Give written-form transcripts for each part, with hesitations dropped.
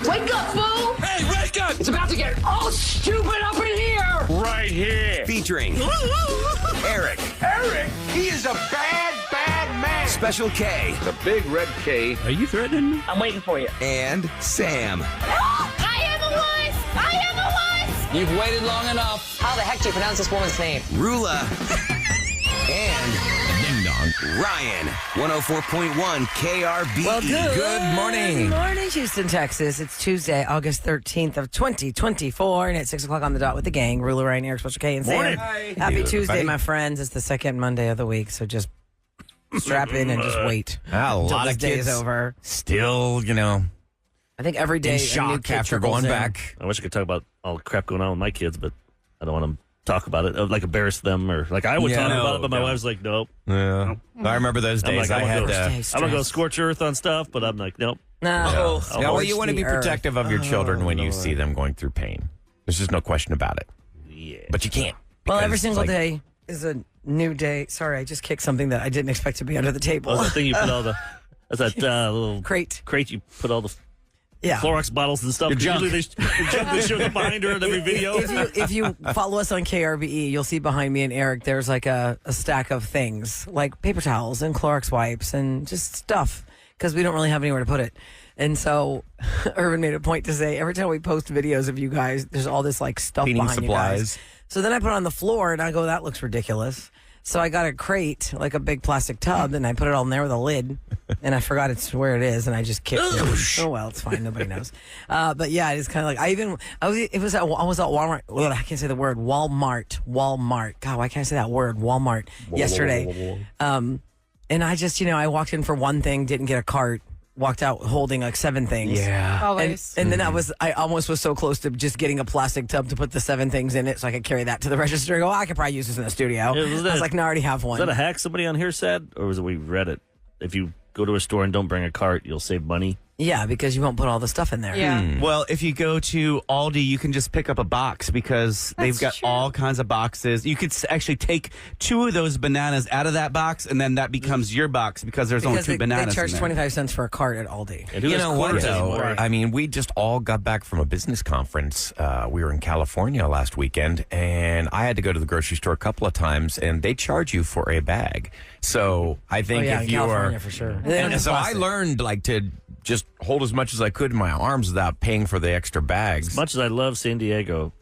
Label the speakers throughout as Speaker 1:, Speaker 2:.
Speaker 1: Wake up, fool!
Speaker 2: Hey, wake up!
Speaker 1: It's about to get all stupid up in here!
Speaker 2: Right here.
Speaker 3: Featuring Eric.
Speaker 2: Eric, he is a bad, bad man.
Speaker 3: Special K.
Speaker 2: The big red K.
Speaker 4: Are you threatening me?
Speaker 1: I'm waiting for you.
Speaker 3: And Sam.
Speaker 5: I am a wuss! I am a wuss!
Speaker 1: You've waited long enough. How the heck do you pronounce this woman's name?
Speaker 3: Roula. And
Speaker 4: Ding dong.
Speaker 3: Ryan. 104.1 KRBE.
Speaker 6: Well,
Speaker 3: Good morning.
Speaker 6: Good morning, Houston, Texas. It's Tuesday, August 13th of 2024, and it's 6 o'clock on the dot with the gang. Ruler, Ryan, Eric, Special K, and Sam.
Speaker 4: Morning.
Speaker 3: Hi.
Speaker 6: Happy
Speaker 3: Hey,
Speaker 6: Tuesday,
Speaker 3: everybody.
Speaker 6: my friends. It's the second Monday of the week, so just strap in and just wait
Speaker 4: A
Speaker 6: until
Speaker 4: lot
Speaker 6: this
Speaker 4: of
Speaker 6: day
Speaker 4: kids
Speaker 6: is over.
Speaker 4: still,
Speaker 6: I think every day
Speaker 4: in
Speaker 6: a new
Speaker 4: shock
Speaker 6: kid
Speaker 4: after
Speaker 6: trickles
Speaker 4: going
Speaker 6: in.
Speaker 4: back.
Speaker 7: I wish I could talk about all the crap going on with my kids, but I don't want to talk about it. Like embarrass them, or like I would
Speaker 4: Yeah,
Speaker 7: talk
Speaker 4: no,
Speaker 7: about it, but my
Speaker 4: no.
Speaker 7: wife's like, nope.
Speaker 4: Yeah. I remember those
Speaker 7: I'm
Speaker 4: days.
Speaker 7: like,
Speaker 4: I had
Speaker 6: Stay
Speaker 7: I'm gonna go
Speaker 6: stressed.
Speaker 7: scorch earth on stuff, but I'm like, nope.
Speaker 6: No.
Speaker 4: Yeah, well, you want to be
Speaker 6: the earth.
Speaker 4: protective of your children when you see them going through pain. There's just no question about it.
Speaker 7: Yeah.
Speaker 4: But you can't.
Speaker 6: Well, every
Speaker 4: because,
Speaker 6: single
Speaker 4: like,
Speaker 6: day is a new day. Sorry, I just kicked something that I didn't expect to be under the table.
Speaker 7: Oh, that thing you put all the. That's that little
Speaker 6: Crate.
Speaker 7: you put all the
Speaker 6: Yeah.
Speaker 7: Clorox bottles and stuff.
Speaker 4: Your junk.
Speaker 7: Usually they show the binder in every video.
Speaker 6: If you follow us on KRBE, you'll see behind me and Eric, there's like a stack of things like paper towels and Clorox wipes and just stuff because we don't really have anywhere to put it. And so Irvin made a point to say every time we post videos of you guys, there's all this like stuff
Speaker 4: Cleaning
Speaker 6: behind you guys.
Speaker 4: supplies.
Speaker 6: So then I put it on the floor and I go, that looks ridiculous. So I got a crate, like a big plastic tub, and I put it all in there with a lid, and I forgot it's where it is, and I just kicked it. Oh well, it's fine. Nobody knows. But yeah, it's kind of like I was at Walmart. Ugh, I can't say the word Walmart. God, why can't I say that word Walmart yesterday? And I just I walked in for one thing, didn't get a cart. Walked out holding like 7 things.
Speaker 4: Yeah.
Speaker 5: Always.
Speaker 6: And then I almost was so close to just getting a plastic tub to put the 7 things in it so I could carry that to the register and go, I could probably use this in the studio.
Speaker 7: Yeah, was
Speaker 6: I was like, no, I already have one.
Speaker 7: Is that a hack somebody on here said, or was it we read it? If you go to a store and don't bring a cart, you'll save money.
Speaker 6: Yeah, because you won't put all the stuff in there.
Speaker 5: Yeah.
Speaker 8: Well, if you go to Aldi, you can just pick up a box because they've got
Speaker 5: true.
Speaker 8: all kinds of boxes. You could actually take 2 of those bananas out of that box, and then that becomes your box because there's only
Speaker 6: Because
Speaker 8: 2
Speaker 6: they
Speaker 8: bananas.
Speaker 6: charge
Speaker 8: in there.
Speaker 6: 25 cents for a cart at Aldi.
Speaker 7: And who
Speaker 4: You
Speaker 7: has
Speaker 4: know what,
Speaker 7: quarters
Speaker 4: though?
Speaker 7: anymore?
Speaker 4: I mean, we just all got back from a business conference. We were in California last weekend, and I had to go to the grocery store a couple of times, and they charge you for a bag. So I think
Speaker 6: yeah,
Speaker 4: if
Speaker 6: in
Speaker 4: you
Speaker 6: California
Speaker 4: are,
Speaker 6: for sure. They don't
Speaker 4: and
Speaker 6: do
Speaker 4: so I
Speaker 6: plastic.
Speaker 4: learned like to just hold as much as I could in my arms without paying for the extra bags.
Speaker 7: As much as I love San Diego,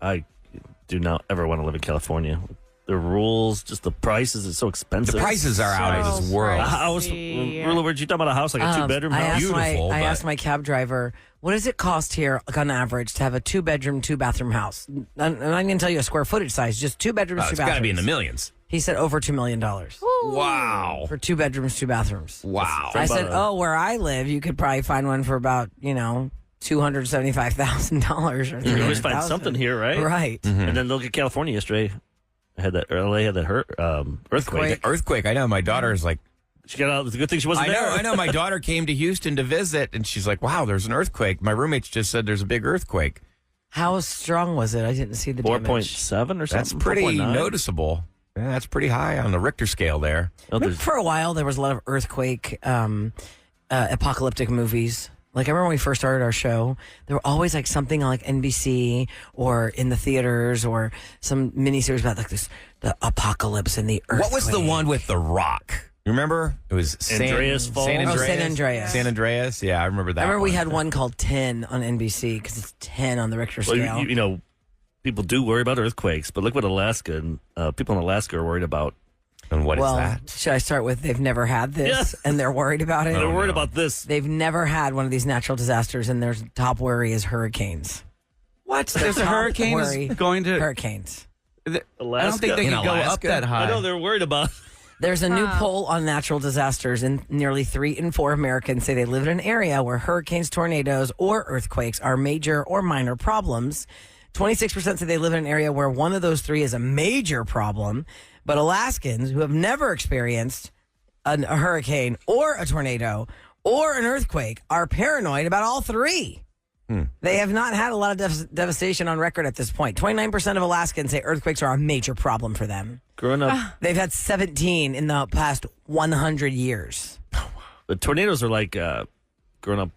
Speaker 7: I do not ever want to live in California. The rules, just the prices, it's so expensive.
Speaker 4: The prices are out of this world.
Speaker 7: A house,
Speaker 5: pricey.
Speaker 7: Rula, were you talking about a house like a 2-bedroom
Speaker 6: I
Speaker 7: house?
Speaker 6: asked
Speaker 4: Beautiful,
Speaker 6: I
Speaker 4: but-
Speaker 6: asked my cab driver, what does it cost here, like on average, to have a 2-bedroom, 2-bathroom house? I'm not going to tell you a square footage size, just 2 bedrooms, 2
Speaker 4: It's
Speaker 6: bathrooms.
Speaker 4: got to be in the millions.
Speaker 6: He said over $2 million
Speaker 4: Wow.
Speaker 6: for 2 bedrooms, 2 bathrooms.
Speaker 4: Wow.
Speaker 6: I said,
Speaker 7: about
Speaker 6: where I live, you could probably find one for about, $275,000 or
Speaker 7: You always find
Speaker 6: $300,000.
Speaker 7: something here, right?
Speaker 6: Right.
Speaker 7: And then look at California yesterday. LA had that earthquake.
Speaker 4: Earthquake. I know. My daughter's like,
Speaker 7: She got out. It's a good thing she wasn't there.
Speaker 4: I know. My daughter came to Houston to visit, and she's like, wow, there's an earthquake. My roommates just said there's a big earthquake.
Speaker 6: How strong was it? I didn't see the damage.
Speaker 7: 4.7 or something.
Speaker 4: That's pretty
Speaker 7: 4.9.
Speaker 4: noticeable. Yeah, that's pretty high on the Richter scale there.
Speaker 7: Oh,
Speaker 6: Remember
Speaker 7: there's-
Speaker 6: for a while, there was a lot of earthquake, apocalyptic movies. Like, I remember when we first started our show, there were always like something on like NBC or in the theaters or some miniseries about like the apocalypse and the earthquake.
Speaker 4: What was the one with the rock? You remember? It was
Speaker 7: Andreas Falls?
Speaker 4: San
Speaker 6: Oh,
Speaker 4: Andreas.
Speaker 6: San Andreas.
Speaker 4: San Andreas. Yeah, I remember that.
Speaker 6: I remember we
Speaker 4: one.
Speaker 6: had one called 10 on NBC because it's 10 on the Richter
Speaker 7: Well,
Speaker 6: scale.
Speaker 7: you know, people do worry about earthquakes, but look what Alaska and people in Alaska are worried about.
Speaker 4: And what is
Speaker 6: well,
Speaker 4: that?
Speaker 6: should I start with they've never had this
Speaker 7: Yes.
Speaker 6: and they're worried about it?
Speaker 7: They're worried
Speaker 4: no.
Speaker 7: about this.
Speaker 6: They've never had one of these natural disasters, and their top worry is hurricanes.
Speaker 8: What? There's a
Speaker 6: top
Speaker 8: hurricane
Speaker 6: worry.
Speaker 8: is going to.
Speaker 6: Hurricanes.
Speaker 8: I
Speaker 7: Alaska.
Speaker 8: don't think they
Speaker 4: In
Speaker 8: can go up
Speaker 4: Alaska?
Speaker 8: that high.
Speaker 7: I know they're worried about.
Speaker 6: There's a new poll on natural disasters, and nearly 3 in 4 Americans say they live in an area where hurricanes, tornadoes, or earthquakes are major or minor problems. 26% say they live in an area where one of those 3 is a major problem. But Alaskans who have never experienced a hurricane or a tornado or an earthquake are paranoid about all 3. They have not had a lot of devastation on record at this point. 29% of Alaskans say earthquakes are a major problem for them.
Speaker 7: Growing up,
Speaker 6: They've had 17 in the past 100 years.
Speaker 7: but tornadoes are like growing up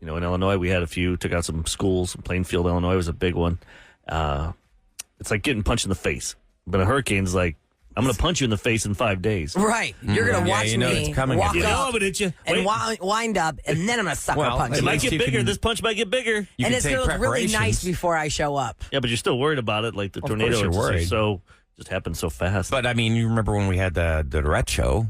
Speaker 7: in Illinois, we had a few, took out some schools. Plainfield, Illinois was a big one. It's like getting punched in the face. But a hurricane's like, I'm going to punch you in the face in 5 days.
Speaker 6: Right. You're going to watch
Speaker 4: you know
Speaker 6: me
Speaker 4: it's coming.
Speaker 6: walk
Speaker 7: You know,
Speaker 6: up
Speaker 7: but it's you.
Speaker 6: and
Speaker 7: Wait,
Speaker 6: wind up, and then I'm going to sucker
Speaker 4: Well,
Speaker 6: punch
Speaker 7: it
Speaker 6: you.
Speaker 7: might get
Speaker 4: you
Speaker 7: bigger.
Speaker 4: can-
Speaker 7: This punch might get bigger.
Speaker 4: You
Speaker 6: And
Speaker 4: can
Speaker 6: it's
Speaker 4: take
Speaker 6: going to look really nice
Speaker 4: preparations.
Speaker 6: before I show up.
Speaker 7: Yeah, but you're still worried about it. Like the
Speaker 4: Of
Speaker 7: tornado
Speaker 4: course you're
Speaker 7: it's
Speaker 4: worried.
Speaker 7: so just happened so fast.
Speaker 4: But I mean, you remember when we had the derecho?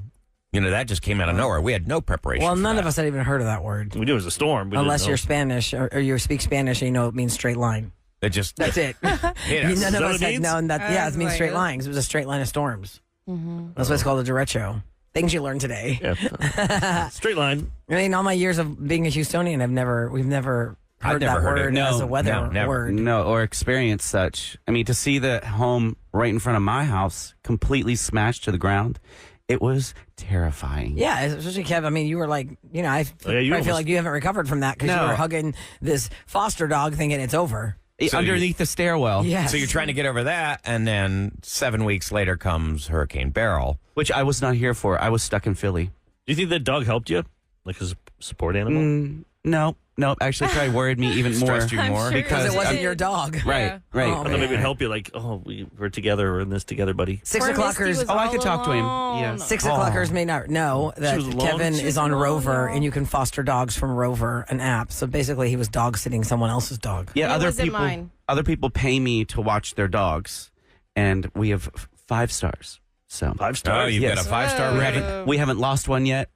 Speaker 4: That just came out of nowhere. We had no preparation.
Speaker 6: Well,
Speaker 4: for
Speaker 6: none
Speaker 4: that.
Speaker 6: of us had even heard of that word.
Speaker 7: we knew it was a storm. We didn't
Speaker 6: Unless
Speaker 7: know.
Speaker 6: you're Spanish or you speak Spanish and you know it means straight line.
Speaker 4: It just
Speaker 6: That's it.
Speaker 4: hit us.
Speaker 6: None of
Speaker 7: what
Speaker 6: us
Speaker 7: it
Speaker 6: had
Speaker 7: means?
Speaker 6: known that. Yeah, it means
Speaker 5: like
Speaker 6: straight
Speaker 5: it.
Speaker 6: lines. It was a straight line of storms. That's why it's called a derecho. Things you learn today.
Speaker 7: Yeah. Straight line.
Speaker 6: I mean, all my years of being a Houstonian, we've never
Speaker 4: I've
Speaker 6: heard
Speaker 4: never
Speaker 6: that
Speaker 4: heard it.
Speaker 6: word
Speaker 8: No,
Speaker 6: as a weather
Speaker 4: no, never.
Speaker 6: word.
Speaker 8: No, or experience such. I mean, to see the home right in front of my house completely smashed to the ground, it was terrifying.
Speaker 6: Yeah, especially Kev. I mean, you were like, I
Speaker 7: yeah, you
Speaker 6: probably feel
Speaker 7: almost-
Speaker 6: like you haven't recovered from that because
Speaker 8: No.
Speaker 6: you were hugging this foster dog, thinking it's over.
Speaker 8: Underneath the stairwell.
Speaker 6: Yes.
Speaker 4: So you're trying to get over that, and then 7 weeks later comes Hurricane Beryl.
Speaker 8: Which I was not here for. I was stuck in Philly.
Speaker 7: Do you think that dog helped you? Like as a support animal?
Speaker 8: No. Actually, probably worried me even more.
Speaker 4: Stressed you more?
Speaker 5: sure
Speaker 6: Because it wasn't
Speaker 5: did.
Speaker 6: your dog.
Speaker 8: Right.
Speaker 6: Oh,
Speaker 7: I thought maybe
Speaker 6: man.
Speaker 7: it'd help you. Like, we're together. We're in this together, buddy.
Speaker 6: 6
Speaker 5: Poor Misty
Speaker 6: o'clockers.
Speaker 5: was
Speaker 8: Oh, I
Speaker 5: all
Speaker 8: could talk to him.
Speaker 5: alone.
Speaker 8: Yes.
Speaker 6: 6 o'clockers may not know that
Speaker 7: was alone?
Speaker 6: Kevin
Speaker 7: She
Speaker 6: is
Speaker 5: was
Speaker 6: on
Speaker 5: alone,
Speaker 6: Rover,
Speaker 5: y'all.
Speaker 6: and you can foster dogs from Rover, an app. So basically, he was dog sitting someone else's dog.
Speaker 8: Yeah,
Speaker 5: It
Speaker 8: other
Speaker 5: wasn't
Speaker 8: people.
Speaker 5: mine.
Speaker 8: Other people pay me to watch their dogs, and we have 5 stars. So
Speaker 7: 5
Speaker 4: Oh,
Speaker 7: stars.
Speaker 4: you've
Speaker 8: Yes.
Speaker 4: got a 5-star
Speaker 5: Whoa.
Speaker 4: rating.
Speaker 8: we haven't lost one yet.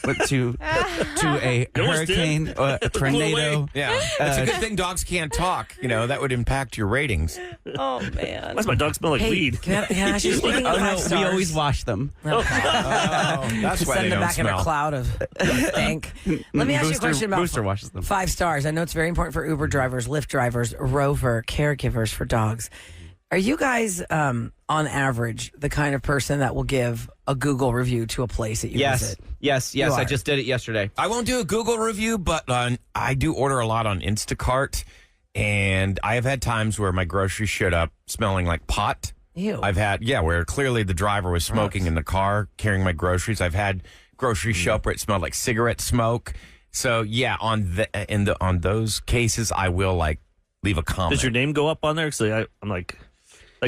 Speaker 8: But to a
Speaker 7: You almost did.
Speaker 8: hurricane, a tornado.
Speaker 4: Yeah, it's a good thing dogs can't talk. That would impact your ratings.
Speaker 5: Oh man.
Speaker 7: Why does my dog smell like
Speaker 6: Hey,
Speaker 7: weed?
Speaker 6: can I ask you, speaking of
Speaker 8: Oh no,
Speaker 6: 5 stars,
Speaker 8: we always wash them.
Speaker 4: Oh, that's why they
Speaker 6: send them
Speaker 4: don't
Speaker 6: back in a
Speaker 4: smell.
Speaker 6: cloud of stank. Let me ask you a question about
Speaker 8: Booster washes them.
Speaker 6: 5 stars. I know it's very important for Uber drivers, Lyft drivers, Rover caregivers for dogs. Are you guys, on average, the kind of person that will give a Google review to a place that you visit?
Speaker 8: Yes.
Speaker 6: You
Speaker 8: I
Speaker 6: are.
Speaker 8: just did it yesterday.
Speaker 4: I won't do a Google review, but I do order a lot on Instacart, and I have had times where my groceries showed up smelling like pot.
Speaker 6: Ew.
Speaker 4: I've had, where clearly the driver was smoking in the car carrying my groceries. I've had groceries show up where it smelled like cigarette smoke. So on those cases, I will leave a comment.
Speaker 7: Does your name go up on there? So I'm like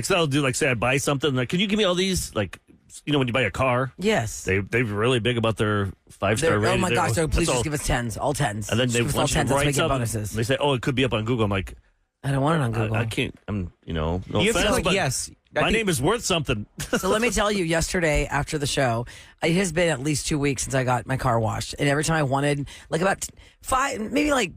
Speaker 7: so I'll do say I buy something. Like, can you give me all these? Like, when you buy a car,
Speaker 6: Yes.
Speaker 7: they're really big about their 5-star
Speaker 6: They're-
Speaker 7: rating.
Speaker 6: oh my gosh, so please
Speaker 7: That's all.
Speaker 6: just give us 10s, all 10s.
Speaker 7: And then they
Speaker 6: Just give us all
Speaker 7: want you to
Speaker 6: 10s, let's
Speaker 7: write
Speaker 6: make it
Speaker 7: something.
Speaker 6: bonuses.
Speaker 7: They say, it could be up on Google. I'm like,
Speaker 6: I don't want it on Google.
Speaker 7: I can't. No
Speaker 8: You have to
Speaker 7: offense,
Speaker 8: click
Speaker 7: but
Speaker 8: yes. I
Speaker 7: my
Speaker 8: think-
Speaker 7: name is worth something.
Speaker 6: So let me tell you, yesterday after the show, it has been at least 2 weeks since I got my car washed. And every time I wanted, about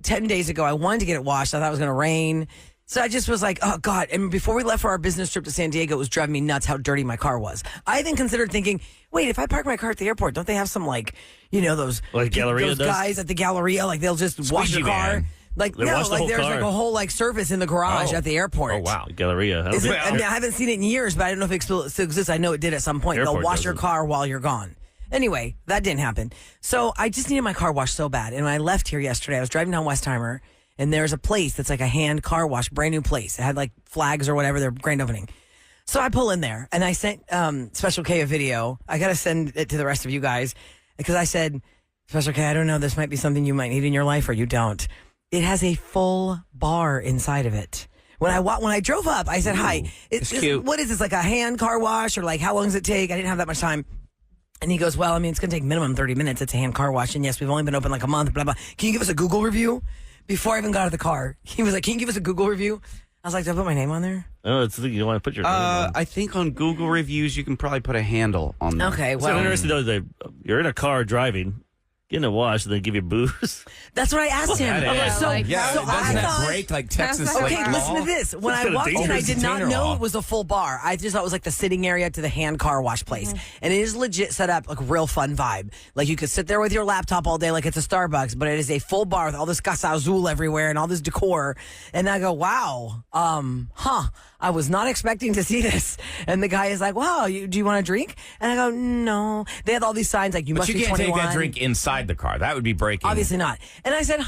Speaker 6: 10 days ago, I wanted to get it washed. I thought it was going to rain. So I just was like, oh, God. And before we left for our business trip to San Diego, it was driving me nuts how dirty my car was. I even considered thinking, wait, if I park my car at the airport, don't they have some those
Speaker 7: Like Galleria
Speaker 6: those
Speaker 7: does?
Speaker 6: guys at the Galleria, they'll just wash
Speaker 4: Squeegee
Speaker 6: your car?
Speaker 4: van.
Speaker 7: They wash the whole
Speaker 6: there's
Speaker 7: car.
Speaker 6: a whole service in the garage
Speaker 4: Oh.
Speaker 6: at the airport.
Speaker 4: Oh, wow.
Speaker 7: Galleria. I don't
Speaker 6: Is it,
Speaker 7: think-
Speaker 6: I mean, I haven't seen it in years, but I don't know if it still exists. I know it did at some point. They'll
Speaker 7: Airport
Speaker 6: wash your
Speaker 7: doesn't.
Speaker 6: car while you're gone. Anyway, that didn't happen. So I just needed my car washed so bad. And when I left here yesterday, I was driving down Westheimer, and there's a place that's like a hand car wash, brand new place. It had flags or whatever, their grand opening. So I pull in there, and I sent Special K a video. I got to send it to the rest of you guys because I said, Special K, I don't know, this might be something you might need in your life or you don't. It has a full bar inside of it. When I drove up, I said, hi.
Speaker 8: it's cute.
Speaker 6: What is this, like a hand car wash, or how long does it take? I didn't have that much time. And he goes, well, I mean, it's going to take minimum 30 minutes. It's a hand car wash. And yes, we've only been open a month, blah, blah. Can you give us a Google review? Before I even got out of the car, he was like, can you give us a Google review? I was like, do I put my name on there?
Speaker 7: Oh, it's the thing you don't want to put your name on.
Speaker 8: I think on Google reviews you can probably put a handle on them.
Speaker 6: Okay,
Speaker 7: So I'm interested though. You're in a car driving, getting a wash, and they give you booze.
Speaker 6: That's what I asked him.
Speaker 4: That is.
Speaker 6: So,
Speaker 4: Yeah,
Speaker 6: so
Speaker 4: doesn't
Speaker 6: I
Speaker 4: that
Speaker 6: thought,
Speaker 4: break Texas
Speaker 6: okay,
Speaker 4: law?
Speaker 6: listen to this. When I
Speaker 7: kinda
Speaker 6: walked in, I
Speaker 7: dangerous.
Speaker 6: did not
Speaker 4: Container
Speaker 6: know
Speaker 4: law.
Speaker 6: it was a full bar. I just thought it was the sitting area to the hand car wash place. And it is legit set up, real fun vibe. You could sit there with your laptop all day like it's a Starbucks, but it is a full bar with all this Casa Azul everywhere and all this decor. And I go, wow, I was not expecting to see this. And the guy is like, wow, do you want a drink? And I go, no. They had all these signs you
Speaker 4: But
Speaker 6: must
Speaker 4: you
Speaker 6: be
Speaker 4: can't
Speaker 6: 21.
Speaker 4: take that drink inside the car. That would be breaking.
Speaker 6: Obviously not. And I said,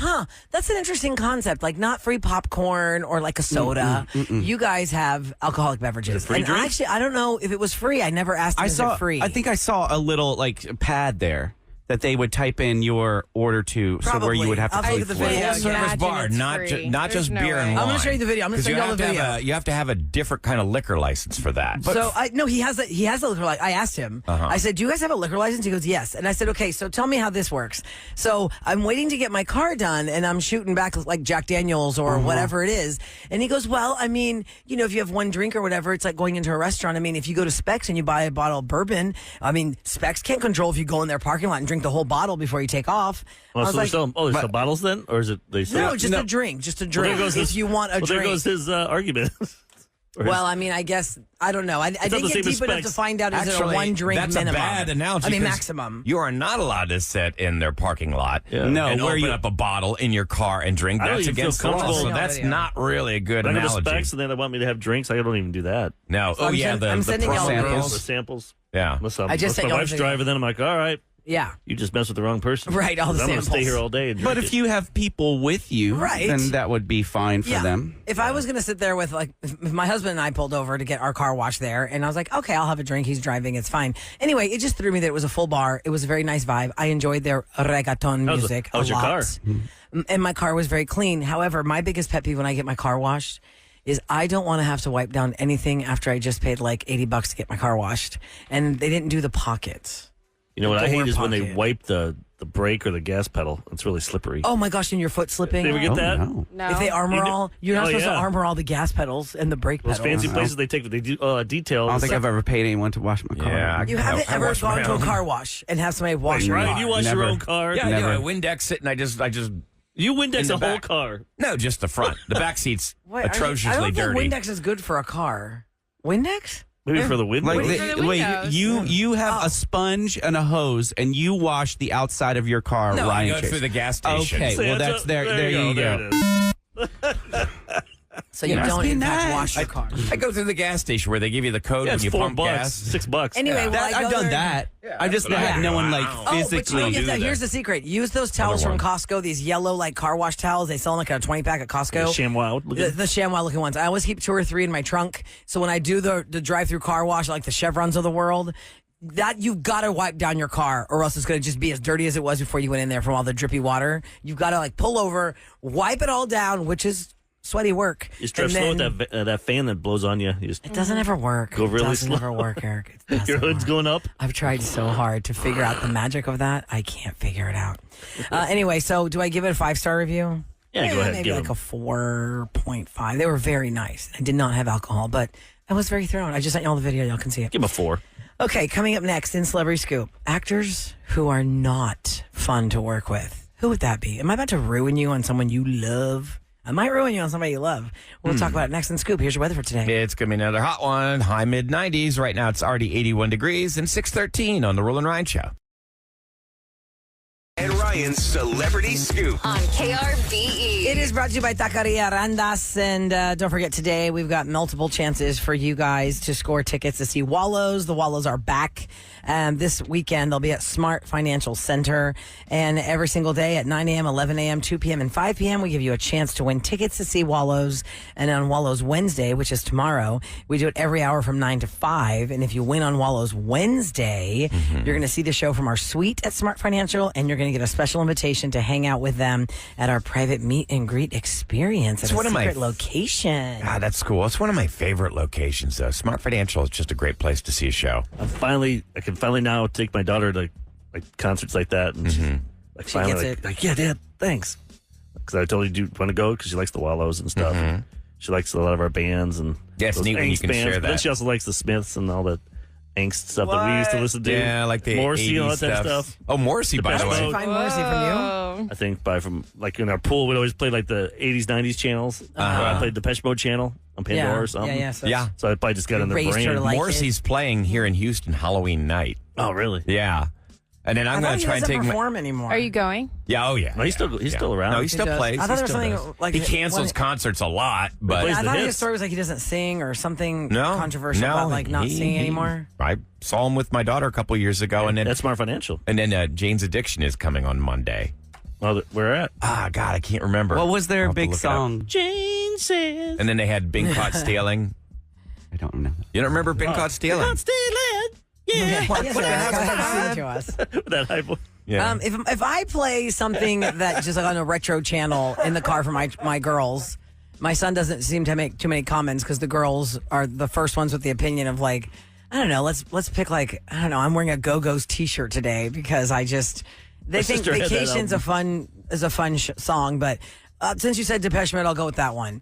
Speaker 6: that's an interesting concept. Not free popcorn or a soda. You guys have alcoholic beverages.
Speaker 7: free
Speaker 6: And
Speaker 7: drink?
Speaker 6: actually, I don't know if it was free. I never asked him, is it free?
Speaker 8: I think I saw a little pad there that they would type in your order to, so where you would have to
Speaker 6: I'll
Speaker 8: pay
Speaker 6: take the
Speaker 8: for it.
Speaker 6: video.
Speaker 4: Full service
Speaker 5: Imagine
Speaker 4: bar,
Speaker 5: it's
Speaker 4: not
Speaker 5: free.
Speaker 4: not
Speaker 5: There's
Speaker 4: just
Speaker 5: no
Speaker 4: beer and
Speaker 5: way.
Speaker 4: wine.
Speaker 6: I'm gonna show you the video. I'm gonna
Speaker 4: 'Cause
Speaker 6: send you all the video.
Speaker 4: You have to have a different kind of liquor license for that.
Speaker 6: So he has a liquor license. I asked him. I said, "Do you guys have a liquor license?" He goes, "Yes." And I said, "Okay, so tell me how this works." So I'm waiting to get my car done, and I'm shooting back like Jack Daniels or whatever it is. And he goes, "Well, I mean, if you have one drink or whatever, it's like going into a restaurant. I mean, if you go to Specs and you buy a bottle of bourbon, I mean, Specs can't control if you go in their parking lot and drink the whole bottle before you take off."
Speaker 7: Well,
Speaker 6: I was
Speaker 7: so
Speaker 6: like,
Speaker 7: there's still bottles then? Or is it they sell?
Speaker 6: "No, just a drink, just a
Speaker 7: Well,
Speaker 6: drink.
Speaker 7: there goes
Speaker 6: if you want a
Speaker 7: well,
Speaker 6: drink."
Speaker 7: there goes his argument. Or his-
Speaker 6: Well, I mean, I guess I don't know. I
Speaker 7: not
Speaker 6: didn't
Speaker 7: the
Speaker 6: get
Speaker 7: same as
Speaker 6: deep enough to
Speaker 7: Specs.
Speaker 6: find out is it a one drink
Speaker 4: that's
Speaker 6: minimum.
Speaker 4: a bad analogy.
Speaker 6: I mean,
Speaker 4: 'cause
Speaker 6: maximum.
Speaker 4: You are not allowed to sit in their parking lot.
Speaker 7: Yeah.
Speaker 8: No,
Speaker 4: and
Speaker 8: where
Speaker 4: open
Speaker 8: you-
Speaker 4: up a bottle in your car and drink.
Speaker 7: I don't
Speaker 4: That's
Speaker 7: even feel
Speaker 4: against the law.
Speaker 7: comfortable.
Speaker 4: So
Speaker 6: No
Speaker 4: that's
Speaker 6: video.
Speaker 4: not really a good
Speaker 7: I go to
Speaker 4: analogy.
Speaker 7: Specs and then they want me to have drinks. I don't even do that.
Speaker 4: No.
Speaker 6: So I'm
Speaker 4: the
Speaker 6: sending y'all
Speaker 4: promo
Speaker 6: the
Speaker 4: girls.
Speaker 7: The samples.
Speaker 4: Yeah.
Speaker 7: Unless,
Speaker 6: I just
Speaker 7: unless
Speaker 6: sent
Speaker 7: my
Speaker 6: y'all the
Speaker 7: wife's
Speaker 6: video.
Speaker 7: driving, then I'm like, all right,
Speaker 6: Yeah.
Speaker 7: you just messed with the wrong person.
Speaker 6: Right, all the
Speaker 7: 'Cause I'm going to stay
Speaker 6: samples.
Speaker 7: here all day and drink
Speaker 8: But if
Speaker 7: it.
Speaker 8: you have people with you,
Speaker 6: Right.
Speaker 8: then that would be fine for them.
Speaker 6: If I was going to sit there with, like, if my husband and I pulled over to get our car washed there, and I was like, okay, I'll have a drink. He's driving. It's fine. Anyway, it just threw me that it was a full bar. It was a very nice vibe. I enjoyed their reggaeton music
Speaker 7: how was
Speaker 6: a
Speaker 7: your
Speaker 6: lot.
Speaker 7: car?
Speaker 6: And my car was very clean. However, my biggest pet peeve when I get my car washed is I don't want to have to wipe down anything after I just paid like $80 to get my car washed. And they didn't do the pockets.
Speaker 7: You know what I
Speaker 6: door
Speaker 7: hate is when they
Speaker 6: pocket.
Speaker 7: wipe the brake or the gas pedal. It's really slippery.
Speaker 6: Oh my gosh, and your foot slipping.
Speaker 7: Did you ever get
Speaker 8: Oh,
Speaker 7: that?
Speaker 8: no.
Speaker 5: No.
Speaker 6: If they armor
Speaker 7: You know-
Speaker 6: all, you're not
Speaker 7: Oh,
Speaker 6: supposed to
Speaker 7: yeah.
Speaker 6: armor all the gas pedals and the brake
Speaker 7: Those
Speaker 6: pedals.
Speaker 7: fancy places they do detail.
Speaker 8: I don't think I've ever paid anyone to wash my car.
Speaker 4: Yeah.
Speaker 6: You
Speaker 4: I
Speaker 6: haven't ever
Speaker 4: wash my
Speaker 6: gone to a
Speaker 4: own.
Speaker 6: car wash and have somebody wash your
Speaker 7: Ryan,
Speaker 6: car.
Speaker 7: you wash
Speaker 8: Never.
Speaker 7: your own car.
Speaker 4: Yeah,
Speaker 8: Never.
Speaker 4: I Windex it and I just
Speaker 7: You Windex
Speaker 4: In the
Speaker 7: a whole
Speaker 4: back.
Speaker 7: car.
Speaker 4: no, just the front. The back seat's
Speaker 6: Wait, I
Speaker 4: atrociously
Speaker 6: don't
Speaker 4: dirty.
Speaker 6: think Windex is good for a car. Windex?
Speaker 7: Maybe for the window.
Speaker 8: Like
Speaker 5: Wait for the windows.
Speaker 8: you have a sponge and a hose, and you wash the outside of your car.
Speaker 4: No, I
Speaker 8: Ryan
Speaker 4: go
Speaker 8: Chase.
Speaker 4: through the gas station.
Speaker 8: Okay, well that's there you go.
Speaker 7: There it is.
Speaker 6: So you
Speaker 8: must
Speaker 6: don't
Speaker 8: be
Speaker 6: in fact
Speaker 8: nice.
Speaker 6: wash your car.
Speaker 4: I go through the gas station where they give you the code
Speaker 7: Yeah,
Speaker 4: when
Speaker 7: it's
Speaker 4: you
Speaker 7: $4,
Speaker 4: pump gas.
Speaker 7: $6.
Speaker 6: Anyway,
Speaker 7: Yeah.
Speaker 6: well, I go
Speaker 8: I've done
Speaker 6: there-
Speaker 8: that. I've just not had no one like
Speaker 6: Oh, but you
Speaker 8: physically
Speaker 6: don't get
Speaker 8: do
Speaker 6: that.
Speaker 8: that.
Speaker 6: Here's the secret. Use those towels from
Speaker 4: one.
Speaker 6: Costco, these yellow like car wash towels. They sell them like a 20-pack at Costco.
Speaker 7: ShamWow looking.
Speaker 6: The ShamWow looking ones. I always keep 2 or 3 in my trunk. So when I do the drive-through car wash, like the Chevrons of the world, that you've got to wipe down your car or else it's going to just be as dirty as it was before you went in there from all the drippy water. You've got to like pull over, wipe it all down, which is sweaty work.
Speaker 7: You just drive
Speaker 6: And
Speaker 7: slow
Speaker 6: then-
Speaker 7: with that fan that blows on you. You just,
Speaker 6: It doesn't ever work.
Speaker 7: Go really
Speaker 6: it doesn't
Speaker 7: slow.
Speaker 6: ever work, Eric. It doesn't
Speaker 7: your hood's
Speaker 6: work.
Speaker 7: going up.
Speaker 6: I've tried so hard to figure out the magic of that. I can't figure it out. Anyway, so do I give it a 5-star review?
Speaker 7: Yeah, go ahead.
Speaker 6: Maybe
Speaker 7: Give
Speaker 6: like
Speaker 7: them.
Speaker 6: a 4.5. They were very nice. I did not have alcohol, but I was very thrown. I just sent y'all the video. Y'all can see it.
Speaker 7: Give them a 4.
Speaker 6: Okay, coming up next in Celebrity Scoop, actors who are not fun to work with. Who would that be? Am I about to ruin you on someone you love? I might ruin you on somebody you love. We'll talk about it next in Scoop. Here's your weather for today.
Speaker 4: It's going to be another hot one. High mid-90s. Right now it's already 81 degrees and 6:13 on the Roula and Ryan Show.
Speaker 3: And Ryan's Celebrity Scoop.
Speaker 5: On KRBE.
Speaker 6: It is brought to you by Taqueria Randas. And don't forget, today we've got multiple chances for you guys to score tickets to see Wallows. The Wallows are back. This weekend, they'll be at Smart Financial Center. And every single day at 9 a.m., 11 a.m., 2 p.m., and 5 p.m., we give you a chance to win tickets to see Wallows. And on Wallows Wednesday, which is tomorrow, we do it every hour from 9 to 5. And if you win on Wallows Wednesday, you're going to see the show from our suite at Smart Financial, and you're going to get a special invitation to hang out with them at our private meet and greet experience at
Speaker 4: It's
Speaker 6: a
Speaker 4: one of my
Speaker 6: secret location.
Speaker 4: God, that's cool. It's one of my favorite locations, though. Smart Financial is just a great place to see a show.
Speaker 7: I can finally now take my daughter to like concerts like that, and she's like
Speaker 6: She
Speaker 7: finally
Speaker 6: gets it.
Speaker 7: like, yeah, Dad, thanks. Because I told her, do you want to go? Because she likes the Wallows and stuff. And she likes a lot of our bands and
Speaker 4: Yeah, it's
Speaker 7: those
Speaker 4: neat when you
Speaker 7: angst
Speaker 4: can
Speaker 7: bands.
Speaker 4: share
Speaker 7: But then
Speaker 4: that.
Speaker 7: she also likes the Smiths and all the angst stuff that we used to listen to.
Speaker 4: Yeah, like the
Speaker 7: Morrissey and all
Speaker 4: 80s
Speaker 7: that stuff.
Speaker 4: Oh, Morrissey, by the
Speaker 7: Depeche
Speaker 4: way.
Speaker 7: Mode.
Speaker 6: Find Morrissey from you.
Speaker 7: I think from like in our pool, we'd always play like the 80s, 90s channels. Or I played the Depeche Mode channel on Pandora or something.
Speaker 6: Yeah.
Speaker 4: Yeah.
Speaker 7: So I probably just got in their
Speaker 6: raised her
Speaker 7: brain.
Speaker 6: to like
Speaker 4: Morrissey's playing here in Houston Halloween night.
Speaker 7: Oh, really?
Speaker 4: Yeah. And then I'm
Speaker 6: I
Speaker 4: going
Speaker 6: thought
Speaker 4: to
Speaker 6: he
Speaker 4: try and
Speaker 6: doesn't
Speaker 4: take my...
Speaker 6: perform anymore.
Speaker 5: Are you going?
Speaker 4: Yeah, oh yeah.
Speaker 7: No, he's still around.
Speaker 4: No, he still
Speaker 6: does.
Speaker 4: plays.
Speaker 6: I thought
Speaker 4: He
Speaker 6: there was
Speaker 4: still
Speaker 6: something
Speaker 4: does.
Speaker 6: like
Speaker 4: he
Speaker 6: that-
Speaker 4: cancels
Speaker 6: when-
Speaker 4: concerts a lot, but
Speaker 7: plays
Speaker 6: I
Speaker 7: the
Speaker 6: thought his
Speaker 7: hits.
Speaker 6: story was like he doesn't sing or something
Speaker 4: no
Speaker 6: controversial
Speaker 4: no,
Speaker 6: about like not
Speaker 4: he-
Speaker 6: singing anymore.
Speaker 4: I saw him with my daughter a couple years ago, and then
Speaker 7: That's Smart Financial.
Speaker 4: Jane's Addiction is coming on Monday.
Speaker 7: Oh, where at?
Speaker 4: Ah, God, I can't remember.
Speaker 8: What was
Speaker 4: I'll
Speaker 8: their
Speaker 4: have to
Speaker 8: big
Speaker 4: look it up.
Speaker 8: song?
Speaker 7: Jane says.
Speaker 4: And then they had Bing Caught Stealing.
Speaker 8: I don't know.
Speaker 4: You don't remember Bing Caught Stealing?
Speaker 7: Not stealing. Yeah.
Speaker 6: Yes, sir. Go ahead and sing to us.
Speaker 7: That high voice.
Speaker 4: Yeah.
Speaker 6: If I play something that just like on a retro channel in the car for my girls, my son doesn't seem to make too many comments because the girls are the first ones with the opinion of like, I don't know, let's pick like, I don't know, I'm wearing a Go-Go's t-shirt today because they think Vacation's a fun song, but since you said Depeche Mode, I'll go with that one.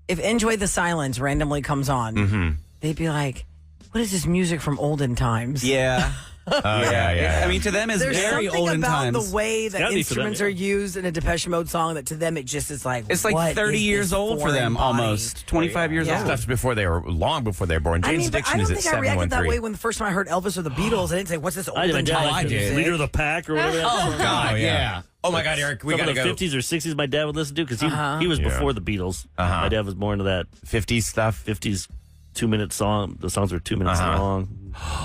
Speaker 6: If Enjoy the Silence randomly comes on, they'd be like, what is this music from olden times?
Speaker 8: Yeah.
Speaker 4: Yeah.
Speaker 8: I mean, to them, it's
Speaker 6: There's
Speaker 8: very
Speaker 6: something
Speaker 8: olden
Speaker 6: about
Speaker 8: times.
Speaker 6: the way that
Speaker 7: gotta be for them,
Speaker 6: instruments
Speaker 7: yeah.
Speaker 6: are used in a Depeche Mode song that to them it just is like,
Speaker 8: It's like
Speaker 6: what
Speaker 8: 30
Speaker 6: is
Speaker 8: years
Speaker 6: this
Speaker 8: old for them,
Speaker 6: foreign body?
Speaker 8: almost 25 years
Speaker 6: Yeah.
Speaker 8: old.
Speaker 4: Stuff's long before they were born. Jane's
Speaker 6: but
Speaker 4: Addiction
Speaker 6: I don't
Speaker 4: is at
Speaker 6: think I reacted that
Speaker 4: 713.
Speaker 6: way when the first time I heard Elvis or the Beatles. I didn't say, what's this
Speaker 7: I
Speaker 6: olden
Speaker 7: did.
Speaker 6: time
Speaker 4: I did.
Speaker 6: music?
Speaker 7: Leader of the Pack or whatever.
Speaker 4: Oh, God, yeah. Oh, my God, Eric, we
Speaker 7: Some
Speaker 4: got to
Speaker 7: of the
Speaker 4: go.
Speaker 7: 50s or 60s my dad would listen to because he was before the Beatles. My dad was more into that
Speaker 4: 50s stuff.
Speaker 7: 50s 2-minute song. The songs were 2 minutes long.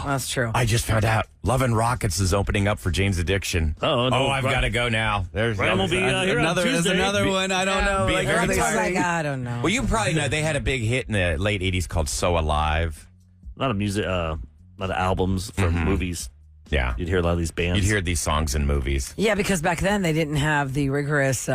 Speaker 6: That's true.
Speaker 4: I just found out Love and Rockets is opening up for Jane's Addiction.
Speaker 7: Oh, no,
Speaker 4: I've got to go now. There's
Speaker 7: Ryan will be here on
Speaker 8: There's
Speaker 7: Tuesday.
Speaker 8: another one. I don't know.
Speaker 4: Be
Speaker 8: Like,
Speaker 4: very
Speaker 8: are they
Speaker 4: tired.
Speaker 6: Like, I don't know.
Speaker 4: Well, you probably know they had a big hit in the late 80s called So Alive.
Speaker 7: A lot of music, a lot of albums from movies.
Speaker 4: Yeah.
Speaker 7: You'd hear a lot of these bands.
Speaker 4: You'd hear these songs in movies.
Speaker 6: Yeah, because back then they didn't have the rigorous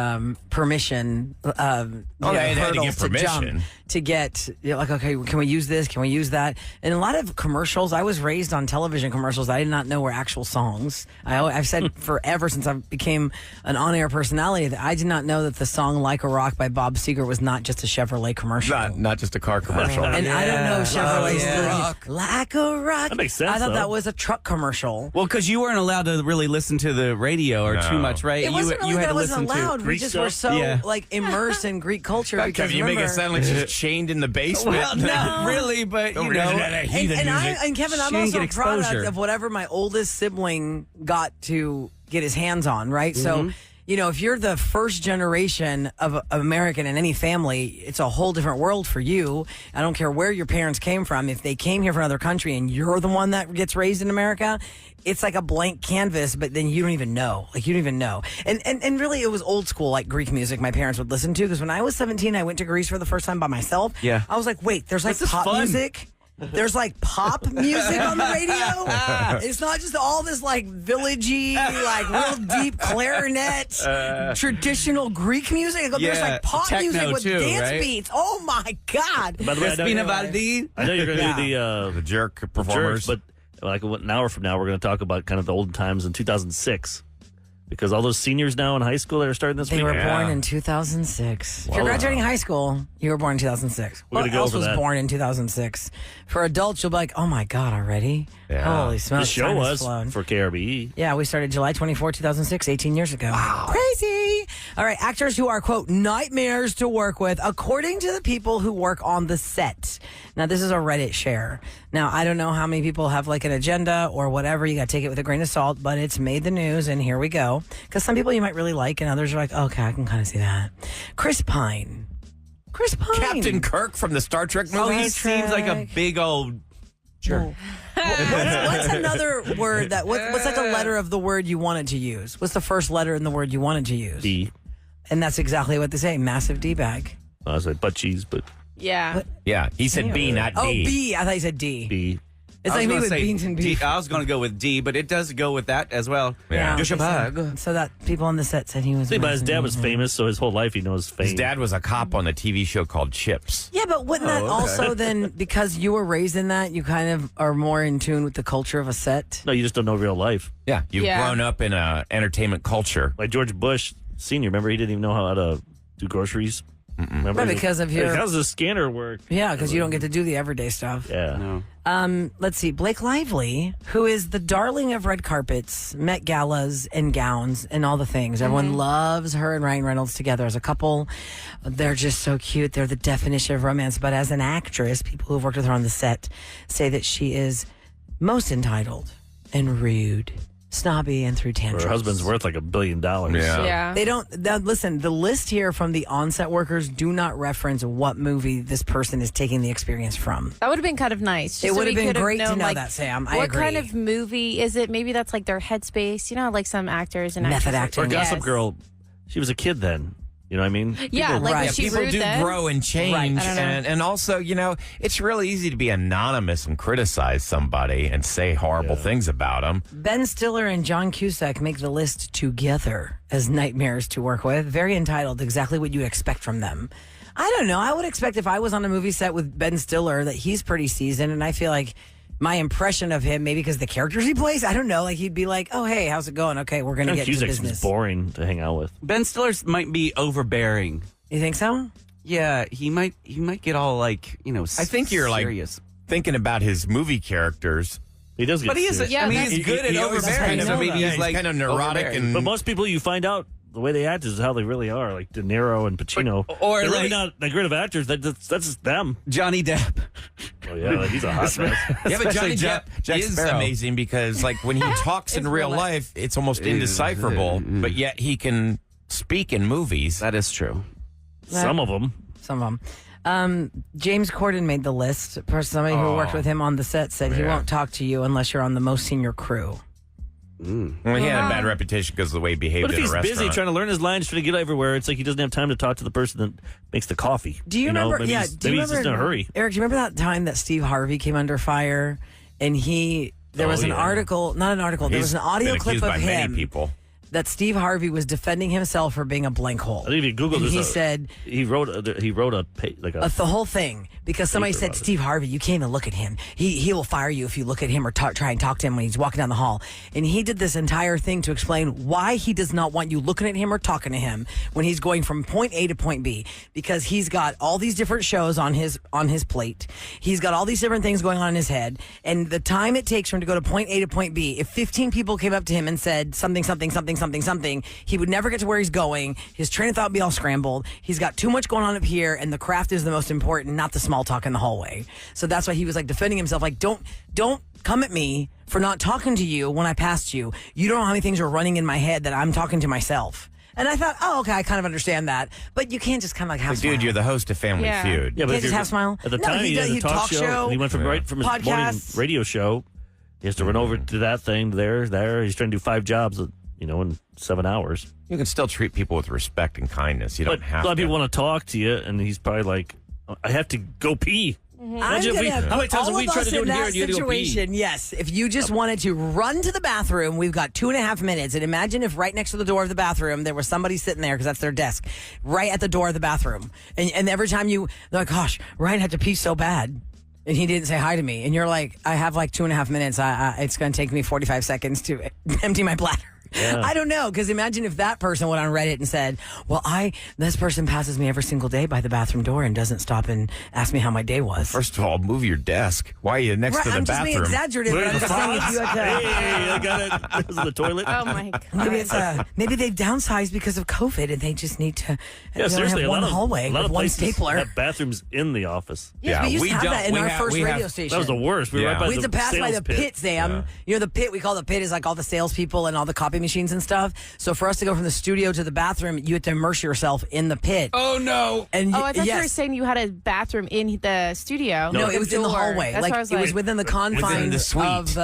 Speaker 6: permission
Speaker 4: they had to get
Speaker 6: hurdles to jump
Speaker 4: permission.
Speaker 6: to get like, okay, can we use this? Can we use that? And a lot of commercials. I was raised on television commercials. I did not know were actual songs. I've said forever since I became an on-air personality that I did not know that the song "Like a Rock" by Bob Seger was not just a Chevrolet commercial.
Speaker 4: Not just a car commercial.
Speaker 6: And I don't know if Chevrolet still
Speaker 4: Rock.
Speaker 6: like a rock.
Speaker 7: That makes sense,
Speaker 6: I thought
Speaker 7: though.
Speaker 6: that was a truck commercial.
Speaker 8: Well, because you weren't allowed to really listen to the radio or too much, right?
Speaker 6: It wasn't really
Speaker 8: you had
Speaker 6: that
Speaker 8: to
Speaker 6: it wasn't
Speaker 8: listen
Speaker 6: allowed.
Speaker 8: to.
Speaker 6: We
Speaker 7: Greek
Speaker 6: just
Speaker 7: stuff?
Speaker 6: were so
Speaker 8: Yeah.
Speaker 6: like immersed in Greek culture
Speaker 4: God,
Speaker 6: because
Speaker 4: Kevin, you make it
Speaker 6: remember-
Speaker 4: sound like she's chained in the basement.
Speaker 8: Well, not really, but you know.
Speaker 6: And Kevin, I'm
Speaker 8: She didn't
Speaker 6: also a
Speaker 8: get
Speaker 6: product
Speaker 8: exposure.
Speaker 6: of whatever my oldest sibling got to get his hands on, right? So, you know, if you're the first generation of American in any family, it's a whole different world for you. I don't care where your parents came from. If they came here from another country and you're the one that gets raised in America, it's like a blank canvas, but then you don't even know. Like, you don't even know. And really, it was old school, like Greek music my parents would listen to. Because when I was 17, I went to Greece for the first time by myself.
Speaker 8: Yeah.
Speaker 6: I was like, wait, there's like
Speaker 8: This is
Speaker 6: pop
Speaker 8: fun.
Speaker 6: music? There's like pop music on the radio. It's not just all this like villagey, like real deep clarinet, traditional Greek music. I go, there's
Speaker 8: Yeah,
Speaker 6: like pop
Speaker 8: techno
Speaker 6: music with
Speaker 8: too,
Speaker 6: dance
Speaker 8: right?
Speaker 6: beats. Oh my God.
Speaker 7: By the way,
Speaker 8: Crispina Baldi.
Speaker 7: I know you're going to
Speaker 6: Yeah.
Speaker 7: do
Speaker 4: The jerk
Speaker 7: the
Speaker 4: performers.
Speaker 7: jerks, but like an hour from now, we're going to talk about kind of the olden times in 2006. Because all those seniors now in high school that are starting this
Speaker 6: They
Speaker 7: week.
Speaker 6: were
Speaker 4: Yeah.
Speaker 6: born in 2006. If you're graduating high school, you were born in 2006.
Speaker 7: We're
Speaker 6: What
Speaker 7: gonna go
Speaker 6: else
Speaker 7: over
Speaker 6: was
Speaker 7: that.
Speaker 6: born in 2006? For adults, you'll be like, oh my God, already?
Speaker 4: Yeah.
Speaker 6: Holy smokes.
Speaker 7: The show
Speaker 6: time has
Speaker 7: was
Speaker 6: flown.
Speaker 7: for KRBE.
Speaker 6: Yeah, we started July 24, 2006, 18 years ago. Wow. Crazy. All right, actors who are, quote, nightmares to work with, according to the people who work on the set. Now, this is a Reddit share. Now, I don't know how many people have like an agenda or whatever. You got to take it with a grain of salt, but it's made the news, and here we go. Because some people you might really like, and others are like, okay, I can kind of see that. Chris Pine.
Speaker 4: Captain Kirk from the Star Trek
Speaker 8: Oh,
Speaker 4: movies.
Speaker 8: he seems like a big old jerk.
Speaker 6: What's another word that, what's like a letter of the word you wanted to use? What's the first letter in the word you wanted to use?
Speaker 7: D.
Speaker 6: And that's exactly what they say, massive D-bag.
Speaker 7: I was like butt cheese, but
Speaker 5: Yeah.
Speaker 4: Yeah, he said B, not D.
Speaker 6: Oh, B. I thought you said D.
Speaker 7: B.
Speaker 6: It's
Speaker 8: I was
Speaker 6: like me
Speaker 8: gonna
Speaker 6: with
Speaker 8: say
Speaker 6: beans and
Speaker 8: D.
Speaker 6: beef.
Speaker 8: I was going to go with D, but it does go with that as well.
Speaker 4: Yeah.
Speaker 8: Just a bag.
Speaker 6: So that people on the set said he was.
Speaker 7: See, but his dad was
Speaker 6: amazing.
Speaker 7: famous, so his whole life he knows fame.
Speaker 4: His dad was a cop on the TV show called Chips.
Speaker 6: Yeah, but wouldn't that also then, because you were raised in that, you kind of are more in tune with the culture of a set?
Speaker 7: No, you just don't know real life.
Speaker 4: Yeah, you've
Speaker 5: Yeah.
Speaker 4: grown up in entertainment culture.
Speaker 7: Like George Bush Sr., remember he didn't even know how to do groceries? Remember?
Speaker 6: But because of your-
Speaker 7: How does the scanner work?
Speaker 6: Yeah, because you don't get to do the everyday stuff.
Speaker 7: Yeah.
Speaker 8: No.
Speaker 6: Let's see. Blake Lively, who is the darling of red carpets, Met galas, and gowns, and all the things. Everyone loves her and Ryan Reynolds together as a couple. They're just so cute. They're the definition of romance. But as an actress, people who've worked with her on the set say that she is most entitled and rude, snobby, and through tantrums.
Speaker 7: Her husband's worth like $1 billion.
Speaker 4: Yeah.
Speaker 5: Yeah.
Speaker 6: They don't listen. The list here from the on-set workers do not reference what movie this person is taking the experience from.
Speaker 5: That would have been kind of nice.
Speaker 6: It
Speaker 5: just so
Speaker 6: would have
Speaker 5: we
Speaker 6: been
Speaker 5: could have
Speaker 6: great to
Speaker 5: known,
Speaker 6: know
Speaker 5: like,
Speaker 6: that, Sam. I
Speaker 5: what
Speaker 6: agree.
Speaker 5: kind of movie is it? Maybe that's like their headspace. You know, like some actors and
Speaker 6: Method
Speaker 5: actresses.
Speaker 6: acting.
Speaker 7: Or Gossip
Speaker 5: Yes.
Speaker 7: Girl, she was a kid then. You know what I mean?
Speaker 5: Yeah, like
Speaker 6: Right.
Speaker 5: was she
Speaker 4: People
Speaker 5: rude
Speaker 4: do
Speaker 5: then?
Speaker 4: grow and change,
Speaker 6: Right. I don't know.
Speaker 4: and also, it's really easy to be anonymous and criticize somebody and say horrible things about them.
Speaker 6: Ben Stiller and John Cusack make the list together as nightmares to work with. Very entitled, exactly what you expect from them. I don't know. I would expect if I was on a movie set with Ben Stiller that he's pretty seasoned, and I feel like my impression of him, maybe because the characters he plays, I don't know, like he'd be like, oh, hey, how's it going? Okay, we're going to
Speaker 7: John
Speaker 6: get to
Speaker 7: Cusack
Speaker 6: business.
Speaker 7: is boring to hang out with.
Speaker 8: Ben Stiller might be overbearing.
Speaker 6: You think so?
Speaker 8: Yeah, he might get all
Speaker 4: I think you're
Speaker 8: serious.
Speaker 4: thinking about his movie characters.
Speaker 7: He does get
Speaker 8: But he is.
Speaker 7: serious.
Speaker 5: Yeah,
Speaker 8: I mean,
Speaker 5: that's-
Speaker 8: he's good at
Speaker 4: He always
Speaker 8: overbearing.
Speaker 4: kind of-
Speaker 8: So maybe
Speaker 4: yeah,
Speaker 8: he's like
Speaker 4: kind of neurotic
Speaker 8: overbearing.
Speaker 4: and
Speaker 7: But most people, you find out the way they act is how they really are. Like De Niro and Pacino.
Speaker 8: Or
Speaker 7: They're really
Speaker 8: like-
Speaker 7: not that great of actors. That's just them.
Speaker 8: Johnny Depp.
Speaker 7: Oh, yeah, like, he's a hot mess.
Speaker 4: Yeah, but
Speaker 8: Especially
Speaker 4: Johnny
Speaker 8: Jack
Speaker 4: Depp is
Speaker 8: Sparrow.
Speaker 4: amazing because, like, when he talks in real life, it's almost indecipherable, but yet he can speak in movies.
Speaker 8: That is true.
Speaker 7: Some of them.
Speaker 6: Some of them. James Corden made the list. Somebody who worked with him on the set said he won't talk to you unless you're on the most senior crew.
Speaker 4: Well, he had a bad reputation because of the way he behaved
Speaker 7: But if
Speaker 4: in
Speaker 7: he's
Speaker 4: a restaurant.
Speaker 7: busy trying to learn his lines, trying to get everywhere, it's like he doesn't have time to talk to the person that makes the coffee.
Speaker 6: Do you remember?
Speaker 7: Maybe
Speaker 6: Yeah.
Speaker 7: he's,
Speaker 6: Do you
Speaker 7: maybe he's
Speaker 6: remember?
Speaker 7: just in a hurry.
Speaker 6: Eric, do you remember that time that Steve Harvey came under fire, and there was an article, not an article, there was
Speaker 4: He's
Speaker 6: an audio
Speaker 4: been
Speaker 6: clip
Speaker 4: accused
Speaker 6: of
Speaker 4: by
Speaker 6: him
Speaker 4: many people.
Speaker 6: that Steve Harvey was defending himself for being a blank hole.
Speaker 7: I think if you Google
Speaker 6: and
Speaker 7: this,
Speaker 6: he said
Speaker 7: he wrote
Speaker 6: the whole thing because somebody said,
Speaker 7: about it.
Speaker 6: Steve Harvey, you can't even look at him. He will fire you if you look at him or try and talk to him when he's walking down the hall. And he did this entire thing to explain why he does not want you looking at him or talking to him when he's going from point A to point B, because he's got all these different shows on his plate. He's got all these different things going on in his head. And the time it takes for him to go to point A to point B, if 15 people came up to him and said something, he would never get to where he's going. His train of thought would be all scrambled. He's got too much going on up here, and the craft is the most important, not the small talk in the hallway. So that's why he was like defending himself, like, don't come at me for not talking to you when I passed you. You don't know how many things are running in my head that I'm talking to myself. And I thought, oh, okay, I kind of understand that. But you can't just kind of like half smile.
Speaker 4: Dude, you're the host of Family
Speaker 5: Yeah.
Speaker 4: Feud.
Speaker 7: Yeah, but
Speaker 6: Can't
Speaker 7: if
Speaker 6: just
Speaker 7: you're-
Speaker 6: half smile?
Speaker 7: At the
Speaker 6: No,
Speaker 7: time,
Speaker 6: he
Speaker 7: he
Speaker 6: does-
Speaker 7: had a
Speaker 6: he
Speaker 7: talk
Speaker 6: talk show,
Speaker 7: He went from right from his morning
Speaker 6: podcasts.
Speaker 7: radio show. He has to run over to that thing there. He's trying to do 5 jobs, in 7 hours.
Speaker 4: You can still treat people with respect and kindness. You
Speaker 7: But
Speaker 4: don't have
Speaker 7: a lot of
Speaker 4: to.
Speaker 7: people want to talk to you, and he's probably like, I have to go pee. Imagine if how many times have we tried to do it here and you had to go pee?
Speaker 6: situation, yes. If you just wanted to run to the bathroom, we've got 2.5 minutes. And imagine if right next to the door of the bathroom, there was somebody sitting there, because that's their desk, right at the door of the bathroom. And every time they're like, gosh, Ryan had to pee so bad. And he didn't say hi to me. And you're like, I have like 2.5 minutes. It's going to take me 45 seconds to empty my bladder.
Speaker 7: Yeah.
Speaker 6: I don't know, because imagine if that person went on Reddit and said, well, this person passes me every single day by the bathroom door and doesn't stop and ask me how my day was.
Speaker 4: First of all, move your desk. Why are you next
Speaker 6: Right,
Speaker 4: to the
Speaker 6: I'm just being
Speaker 4: bathroom?
Speaker 6: exaggerative, but I'm just saying if you had to...
Speaker 7: Hey, I got it. This is the toilet.
Speaker 5: Oh my god.
Speaker 6: Maybe they've downsized because of COVID and they just need to
Speaker 7: Yeah, seriously,
Speaker 6: have one hallway
Speaker 7: a lot
Speaker 6: with
Speaker 7: of
Speaker 6: one
Speaker 7: places
Speaker 6: stapler.
Speaker 7: have bathrooms in the office.
Speaker 6: Yes, we used to have that in our first radio station.
Speaker 7: That was the worst. We were
Speaker 4: Yeah.
Speaker 7: right by
Speaker 6: We
Speaker 7: the
Speaker 6: had to pass by
Speaker 7: sales
Speaker 6: the
Speaker 7: pit.
Speaker 6: pit, Sam.
Speaker 4: Yeah.
Speaker 6: You know, the pit, we call the pit is like all the salespeople and all the copy machines and stuff. So for us to go from the studio to the bathroom, you had to immerse yourself in the pit.
Speaker 4: Oh, no.
Speaker 6: And
Speaker 5: Oh, I thought you were
Speaker 6: yes.
Speaker 5: saying you had a bathroom in the studio.
Speaker 6: No,
Speaker 5: Like
Speaker 6: it
Speaker 5: a
Speaker 6: was in the
Speaker 5: door.
Speaker 6: hallway.
Speaker 5: That's
Speaker 6: Like
Speaker 5: what I was
Speaker 6: it was
Speaker 5: like.
Speaker 6: within the confines
Speaker 4: the suite.
Speaker 6: of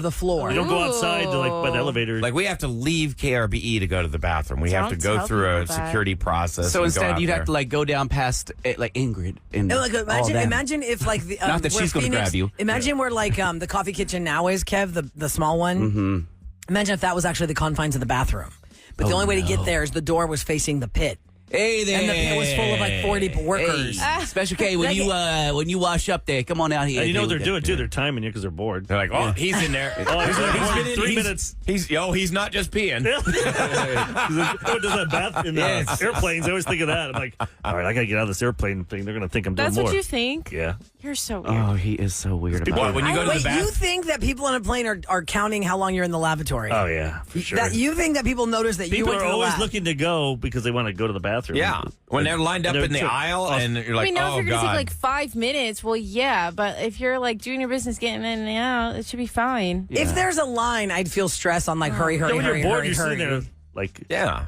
Speaker 6: the floor.
Speaker 7: You don't go outside to by the
Speaker 5: Ooh.
Speaker 7: elevator.
Speaker 4: Like, we have to leave KRBE to go to the bathroom. We have to
Speaker 5: Don't
Speaker 4: go
Speaker 5: tell
Speaker 4: through a
Speaker 5: people that.
Speaker 4: security process.
Speaker 8: So
Speaker 4: and go
Speaker 8: instead,
Speaker 4: out
Speaker 8: you'd
Speaker 4: there.
Speaker 8: have to like go down past like Ingrid and
Speaker 6: And, like,
Speaker 8: all them.
Speaker 6: imagine if like the
Speaker 8: Not that
Speaker 6: where
Speaker 8: she's gonna
Speaker 6: Phoenix-
Speaker 8: grab you.
Speaker 6: Imagine where like the coffee kitchen now is, Kev, the small one. Mm-hmm. Imagine if that was actually the confines of the bathroom. But the only way to get there is the door was facing the pit.
Speaker 8: Hey there.
Speaker 6: And the pit was full of like 40 workers.
Speaker 8: Hey, Special K, when you wash up there, come on out here.
Speaker 7: and you know what they're
Speaker 8: Dude.
Speaker 7: doing too. They're timing you because they're bored.
Speaker 4: They're like, oh, he's in there.
Speaker 7: Oh, he's
Speaker 4: been in
Speaker 7: 3 minutes.
Speaker 4: He's not just peeing.
Speaker 7: Oh, does that bath in
Speaker 8: Yes.
Speaker 7: airplanes? I always think of that. I'm like, all right, I gotta get out of this airplane thing. They're gonna think I'm doing
Speaker 5: That's
Speaker 7: more.
Speaker 5: what you think?
Speaker 7: Yeah.
Speaker 5: You're so weird.
Speaker 8: Oh, he is so weird
Speaker 7: People-
Speaker 8: about it.
Speaker 4: When you go to the
Speaker 6: Wait, you
Speaker 4: bathroom.
Speaker 6: think that people on a plane are counting how long you're in the lavatory?
Speaker 7: Oh yeah, for sure.
Speaker 6: That you think that people notice that you
Speaker 7: People
Speaker 6: went
Speaker 7: are
Speaker 6: to the
Speaker 7: always
Speaker 6: lab.
Speaker 7: looking to go because they want to go to the bathroom.
Speaker 4: Yeah. When they're lined up
Speaker 7: And
Speaker 4: in the
Speaker 7: they're-
Speaker 4: aisle and you're
Speaker 5: I
Speaker 4: like,
Speaker 5: mean, now
Speaker 4: oh,
Speaker 5: if you're going to
Speaker 4: God.
Speaker 5: take like 5 minutes, well, yeah. But if you're like doing your business, getting in and out, it should be fine.
Speaker 6: If there's a line, I'd feel stress on like hurry,
Speaker 7: Yeah,
Speaker 6: hurry,
Speaker 7: when
Speaker 6: hurry,
Speaker 7: you're bored,
Speaker 6: hurry,
Speaker 7: you're
Speaker 6: hurry.
Speaker 7: sitting there like
Speaker 4: yeah.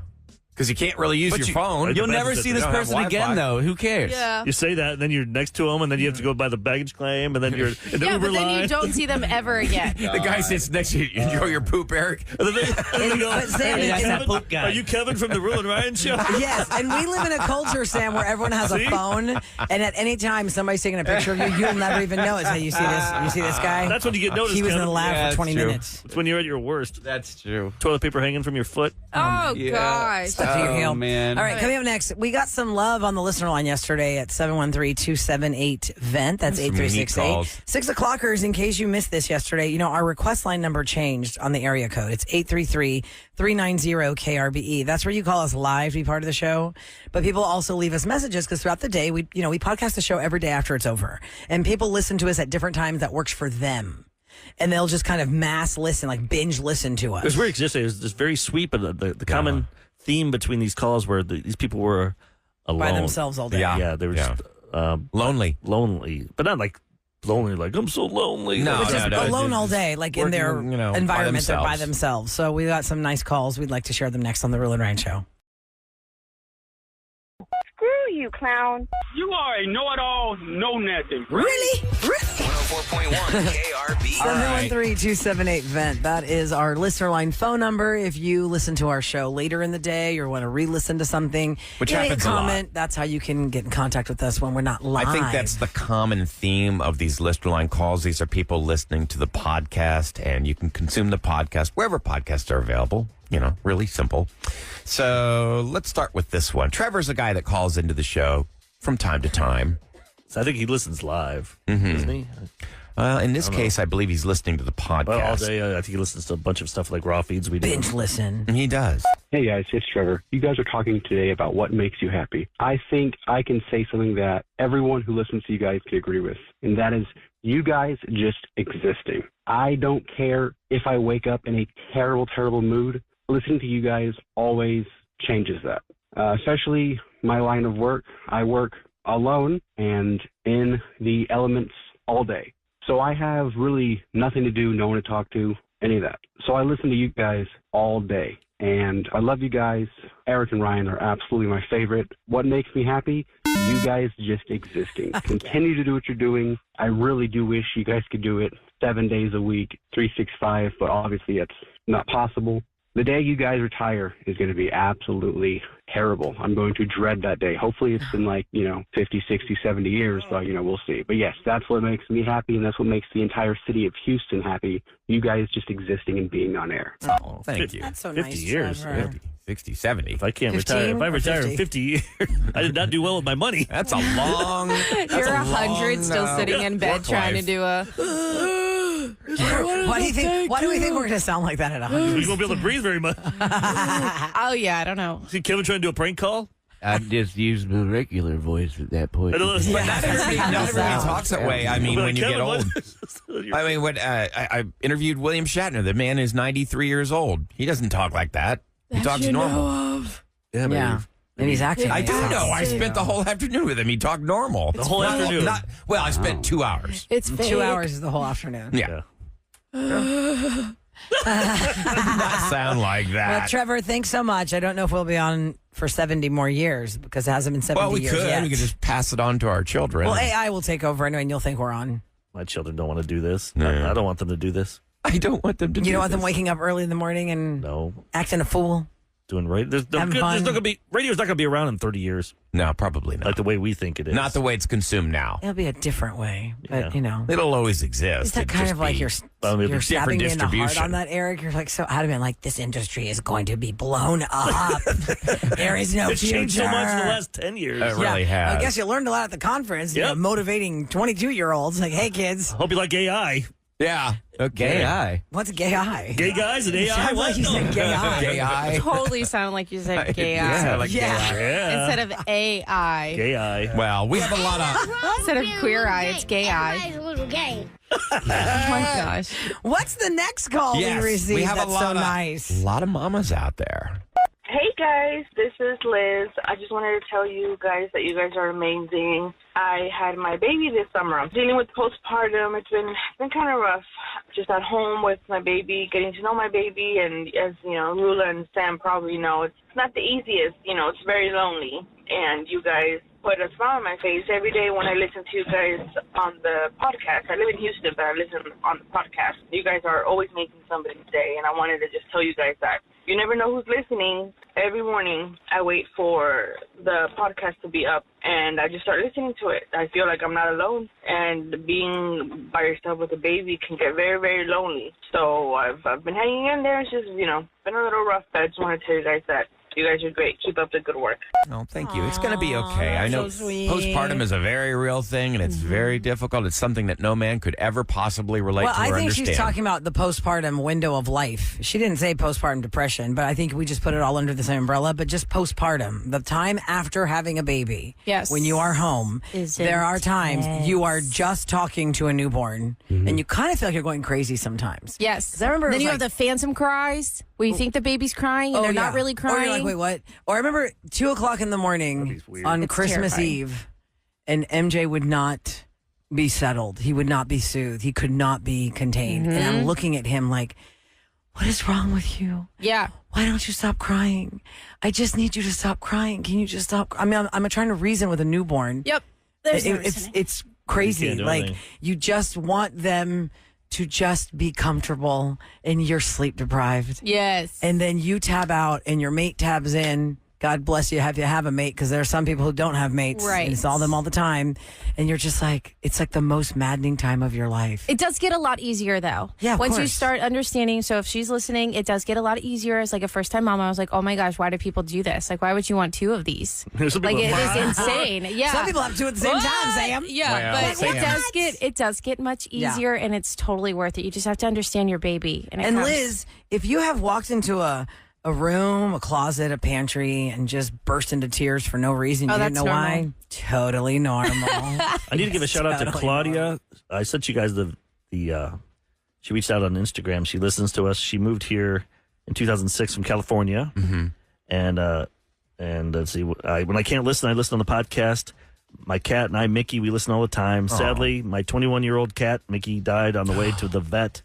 Speaker 4: Because you can't really use your phone.
Speaker 8: You'll never see this
Speaker 4: don't have
Speaker 8: person again,
Speaker 4: Wi-Fi.
Speaker 8: though. Who cares?
Speaker 5: Yeah.
Speaker 7: You say that, and then you're next to them, and then you have to go by the baggage claim, and then you're in the
Speaker 5: Yeah,
Speaker 7: Uber
Speaker 5: but then
Speaker 7: line.
Speaker 5: you don't see them ever again.
Speaker 4: The guy sits next to you. You enjoy your poop, Eric?
Speaker 7: And then they go,
Speaker 6: But Sam,
Speaker 7: "Hey,
Speaker 6: that's
Speaker 7: Kevin,
Speaker 8: that poop guy."
Speaker 7: Are you Kevin from the Roula and Ryan show?
Speaker 6: Yes, and we live in a culture, Sam, where everyone has a
Speaker 7: See?
Speaker 6: phone, and at any time somebody's taking a picture of you, you'll never even know it. Hey, you see this? You see this guy?
Speaker 7: That's when you get noticed.
Speaker 6: He was in the
Speaker 7: Kevin.
Speaker 6: lab
Speaker 4: Yeah,
Speaker 6: for 20
Speaker 4: that's true.
Speaker 6: minutes.
Speaker 7: It's when you're at your worst.
Speaker 4: That's true.
Speaker 7: Toilet paper hanging from your foot.
Speaker 5: Oh, gosh.
Speaker 6: Stuck to your heel.
Speaker 8: man.
Speaker 6: All right, coming up next, we got some love on the listener line yesterday at 713-278-VENT. That's
Speaker 4: Some unique
Speaker 6: 8368.
Speaker 4: calls.
Speaker 6: 6 o'clockers, in case you missed this yesterday, our request line number changed on the area code. It's 833-390-KRBE. That's where you call us live to be part of the show. But people also leave us messages because throughout the day, we podcast the show every day after it's over. And people listen to us at different times that works for them. And they'll just kind of mass listen, like binge listen to us.
Speaker 7: It was weird because yesterday it was just very sweet, but the common theme between these calls were these people were alone.
Speaker 6: By themselves all day.
Speaker 7: Yeah, they were just
Speaker 4: Lonely.
Speaker 7: lonely, but not like lonely, like I'm so lonely.
Speaker 4: No,
Speaker 6: Just alone all day, like in their
Speaker 4: working, by
Speaker 6: environment, they're by
Speaker 4: themselves.
Speaker 6: themselves. So we got some nice calls. We'd like to share them next on the Roula and Ryan Show.
Speaker 9: Screw you, clown.
Speaker 2: You are a know-it-all, know-nothing.
Speaker 6: Really?
Speaker 3: 104.1 KRB.
Speaker 6: 713-278-VENT. That is our listener line phone number. If you listen to our show later in the day or want to re-listen to something,
Speaker 4: Which
Speaker 6: leave
Speaker 4: happens
Speaker 6: a
Speaker 4: a lot.
Speaker 6: comment. That's how you can get in contact with us when we're not live.
Speaker 4: I think that's the common theme of these listener line calls. These are people listening to the podcast, and you can consume the podcast wherever podcasts are available. Really simple. So let's start with this one. Trevor's a guy that calls into the show from time to time.
Speaker 7: So I think he listens live,
Speaker 4: Mm-hmm.
Speaker 7: doesn't he?
Speaker 4: In this case, I believe he's listening to the podcast.
Speaker 7: Well, all day, I think he listens to a bunch of stuff like raw feeds we do.
Speaker 6: binge listen.
Speaker 4: He does.
Speaker 10: Hey guys, it's Trevor. You guys are talking today about what makes you happy. I think I can say something that everyone who listens to you guys can agree with, and that is you guys just existing. I don't care if I wake up in a terrible, terrible mood. Listening to you guys always changes that. Especially my line of work. I work alone and in the elements all day. So I have really nothing to do, no one to talk to, any of that. So I listen to you guys all day. And I love you guys. Eric and Ryan are absolutely my favorite. What makes me happy? You guys just existing. Continue to do what you're doing. I really do wish you guys could do it 7 days a week, 365, but obviously it's not possible. The day you guys retire is going to be absolutely terrible. I'm going to dread that day. Hopefully it's in 50, 60, 70 years, but, we'll see. But yes, that's what makes me happy, and that's what makes the entire city of Houston happy. You guys just existing and being on air.
Speaker 4: Oh, thank you.
Speaker 6: That's so
Speaker 7: 50
Speaker 6: nice,
Speaker 7: years.
Speaker 6: Trevor.
Speaker 4: 50, 60, 70.
Speaker 7: If I can't
Speaker 6: 15
Speaker 7: retire, if I
Speaker 6: or
Speaker 7: retire
Speaker 6: 50?
Speaker 7: in 50 years, I did not do well with my money.
Speaker 4: That's a long.
Speaker 5: You're 100 still sitting in bed
Speaker 4: work
Speaker 5: trying to
Speaker 4: life.
Speaker 5: do a.
Speaker 6: Why do you think? Why do we think we're going to sound like that at 100?
Speaker 7: You won't be able to breathe very much.
Speaker 5: Oh, yeah, I don't know.
Speaker 7: See Kevin trying to do a prank call?
Speaker 8: I just used my regular voice at that point.
Speaker 7: I don't know, it's like-
Speaker 4: Not everybody talks that way. I mean,
Speaker 7: But
Speaker 4: when you
Speaker 7: Kevin,
Speaker 4: get old.
Speaker 7: what-
Speaker 4: I mean, when I interviewed William Shatner, the man is 93 years old. He doesn't talk like that. He talks normal.
Speaker 7: Yeah,
Speaker 6: Yeah. And he's acting.
Speaker 4: I do know. I spent the whole afternoon with him. He talked normal.
Speaker 7: The whole afternoon.
Speaker 4: Well, I spent 2 hours.
Speaker 5: It's fake.
Speaker 6: 2 hours is the whole afternoon.
Speaker 4: Yeah.
Speaker 7: Yeah.
Speaker 4: Not sound like that.
Speaker 6: Well, Trevor, thanks so much. I don't know if we'll be on for 70 more years because it hasn't been 70
Speaker 4: Well, we
Speaker 6: years
Speaker 4: could.
Speaker 6: yet.
Speaker 4: We could just pass it on to our children.
Speaker 6: Well, AI will take over anyway, and you'll think we're on.
Speaker 7: My children don't want to do this.
Speaker 4: No.
Speaker 7: I don't want them to do this.
Speaker 4: I don't want them to.
Speaker 6: You don't want them waking up early in the morning and
Speaker 7: No.
Speaker 6: acting a fool.
Speaker 7: Doing right. There's
Speaker 6: Having
Speaker 7: not
Speaker 6: fun.
Speaker 7: going to be radio's not going to be around in 30 years
Speaker 4: No, probably not.
Speaker 7: like the way we think it is.
Speaker 4: Not the way it's consumed now.
Speaker 6: It'll be a different way, but
Speaker 7: Yeah.
Speaker 4: It'll always exist.
Speaker 6: Is that
Speaker 4: It'd
Speaker 6: kind
Speaker 4: just
Speaker 6: of like
Speaker 4: be-
Speaker 6: you're
Speaker 7: different
Speaker 6: stabbing me in the heart
Speaker 4: distribution.
Speaker 6: on that, Eric? You're like so adamant, like this industry is going to be blown up. There is no
Speaker 7: It's
Speaker 6: future.
Speaker 7: changed so much in the last 10 years.
Speaker 4: It really has.
Speaker 6: I guess you learned a lot at the conference.
Speaker 7: Yep.
Speaker 6: Motivating 22-year-olds, like, hey kids,
Speaker 7: Hope you like AI.
Speaker 4: Yeah. Okay.
Speaker 8: AI.
Speaker 6: what's a gay eye?
Speaker 7: Gay guys and AI.
Speaker 6: Sounds like you said gay eye.
Speaker 4: Gay eye.
Speaker 5: Totally sounded like you said gay
Speaker 4: Yeah,
Speaker 5: eye.
Speaker 4: like gay
Speaker 6: Yeah.
Speaker 4: eye.
Speaker 7: Yeah.
Speaker 5: Instead of AI.
Speaker 7: Gay eye.
Speaker 4: Well, we have a lot of.
Speaker 5: Instead of queer eye, it's gay eye.
Speaker 9: Everybody's a little gay.
Speaker 5: Oh my gosh.
Speaker 6: What's the next call
Speaker 4: Yes,
Speaker 6: we received?
Speaker 4: we have
Speaker 6: That's
Speaker 4: a lot
Speaker 6: so
Speaker 4: of
Speaker 6: nice.
Speaker 4: lot of mamas out there.
Speaker 9: Hey guys, this is Liz. I just wanted to tell you guys that you guys are amazing. I had my baby this summer. I'm dealing with postpartum. It's been kind of rough. just at home with my baby, getting to know my baby. And as, Roula and Sam probably know, it's not the easiest. It's very lonely. And you guys put a smile on my face every day when I listen to you guys on the podcast. I live in Houston, but I listen on the podcast. You guys are always making somebody's day, and I wanted to just tell you guys that. You never know who's listening. Every morning I wait for the podcast to be up, and I just start listening to it. I feel like I'm not alone, and being by yourself with a baby can get very, very lonely. So I've been hanging in there. It's just, been a little rough, but I just want to tell you guys that you guys are great. Keep up the good work.
Speaker 4: Oh, thank you. It's going to be okay. I know
Speaker 6: so sweet.
Speaker 4: postpartum is a very real thing, and it's very difficult. It's something that no man could ever possibly relate to or
Speaker 6: I think
Speaker 4: understand.
Speaker 6: she's talking about the postpartum window of life. She didn't say postpartum depression, but I think we just put it all under the same umbrella. But just postpartum, the time after having a baby.
Speaker 5: Yes.
Speaker 6: When you are home, there are times you are just talking to a newborn, and you kind of feel like you're going crazy sometimes.
Speaker 5: Yes.
Speaker 6: 'Cause I remember
Speaker 5: then
Speaker 6: it
Speaker 5: you
Speaker 6: was
Speaker 5: have the phantom cries where you think the baby's crying and they're not really crying.
Speaker 6: Or you're like, wait, what? Or I remember 2:00 in the morning on
Speaker 5: It's
Speaker 6: Christmas
Speaker 5: terrifying.
Speaker 6: Eve, and MJ would not be settled. He would not be soothed. He could not be contained. And I'm looking at him like, what is wrong with you?
Speaker 5: Yeah.
Speaker 6: Why don't you stop crying? I just need you to stop crying. Can you just stop? I mean, I'm trying to reason with a newborn.
Speaker 5: Yep. There's no reasoning.
Speaker 6: It's crazy.
Speaker 7: You can't do
Speaker 6: Like
Speaker 7: anything.
Speaker 6: you just want them to just be comfortable, and you're sleep deprived.
Speaker 5: Yes.
Speaker 6: And then you tab out and your mate tabs in. God bless you, have a mate, because there are some people who don't have mates.
Speaker 5: Right.
Speaker 6: And it's all them all the time. And you're just like, it's like the most maddening time of your life.
Speaker 5: It does get a lot easier, though.
Speaker 6: Yeah, of
Speaker 5: Once you
Speaker 6: course.
Speaker 5: start understanding, so if she's listening, it does get a lot easier. As like a first-time mom, I was like, oh my gosh, why do people do this? Like, why would you want 2 of these?
Speaker 7: Some
Speaker 5: Like,
Speaker 7: people-
Speaker 5: it is insane. Yeah.
Speaker 6: Some people have 2 at the same time, Sam.
Speaker 5: Yeah,
Speaker 4: Well,
Speaker 5: but
Speaker 4: Sam.
Speaker 5: it does get much
Speaker 6: Yeah.
Speaker 5: easier, and it's totally worth it. You just have to understand your baby. And, it
Speaker 6: And
Speaker 5: comes-
Speaker 6: Liz, if you have walked into a room, a closet, a pantry, and just burst into tears for no reason, you didn't know
Speaker 5: that's
Speaker 6: why,
Speaker 5: normal.
Speaker 6: totally normal.
Speaker 7: I need to give a shout out to
Speaker 6: Totally
Speaker 7: Claudia. I sent you guys the she reached out on Instagram. She listens to us. She moved here in 2006 from California. And let's see, when I can't listen, I listen on the podcast. My cat and I, Mickey, we listen all the time. Sadly, my 21-year-old cat, Mickey, died on the way to the vet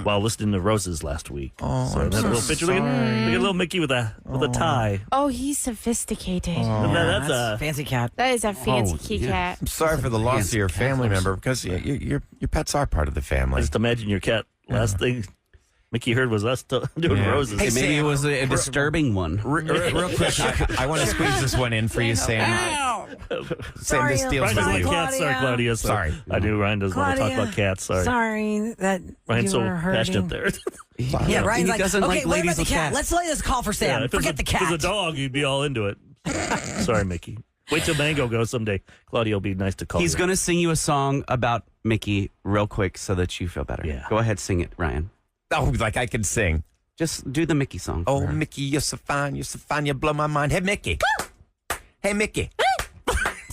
Speaker 7: while listening to Roses last week.
Speaker 4: Oh,
Speaker 7: so
Speaker 4: I'm
Speaker 7: that
Speaker 4: so
Speaker 7: little picture. Look at little Mickey with a tie.
Speaker 5: Oh, he's sophisticated.
Speaker 7: And that's
Speaker 6: That's
Speaker 7: a
Speaker 6: fancy cat.
Speaker 5: That is a fancy
Speaker 8: Oh,
Speaker 5: kitty
Speaker 8: yeah.
Speaker 5: cat.
Speaker 4: I'm sorry for the loss
Speaker 8: Handsome
Speaker 4: of your
Speaker 8: cat.
Speaker 4: family member because your pets are part of the
Speaker 7: I
Speaker 4: family.
Speaker 7: just imagine your cat. Last thing Mickey heard was us doing
Speaker 4: Yeah.
Speaker 7: Roses.
Speaker 4: Hey,
Speaker 8: Maybe it
Speaker 4: Sam,
Speaker 8: was a disturbing one.
Speaker 4: Real quick, I want to squeeze this one in for you, Sam. Sam, this deals
Speaker 7: Ryan doesn't
Speaker 4: with
Speaker 7: like
Speaker 4: you.
Speaker 7: cats. Sorry, Claudia.
Speaker 4: Sorry.
Speaker 7: I knew Ryan doesn't want to talk
Speaker 6: Claudia,
Speaker 7: about cats. Sorry.
Speaker 6: that
Speaker 7: Ryan's
Speaker 6: you
Speaker 7: so
Speaker 6: were hurting.
Speaker 7: passionate there.
Speaker 6: Yeah, Ryan's
Speaker 8: He
Speaker 6: like,
Speaker 8: doesn't
Speaker 6: okay,
Speaker 8: like
Speaker 6: what about
Speaker 8: ladies
Speaker 6: the
Speaker 8: with
Speaker 6: cat?
Speaker 8: cats.
Speaker 6: Let's play this call for Sam.
Speaker 7: if it was
Speaker 6: Forget the cat.
Speaker 7: If it was a dog, you'd be all into it. Sorry, Mickey. Wait till Mango goes someday. Claudia will be nice to call
Speaker 8: He's
Speaker 7: you.
Speaker 8: going to sing you a song about Mickey real quick so that you feel better.
Speaker 7: Yeah.
Speaker 8: Go ahead, sing it, Ryan.
Speaker 4: Oh, like I can sing.
Speaker 8: Just do the Mickey song. for
Speaker 4: Oh,
Speaker 8: her.
Speaker 4: Mickey, you're so fine, you blow my mind. Hey, Mickey. Hey, Mickey.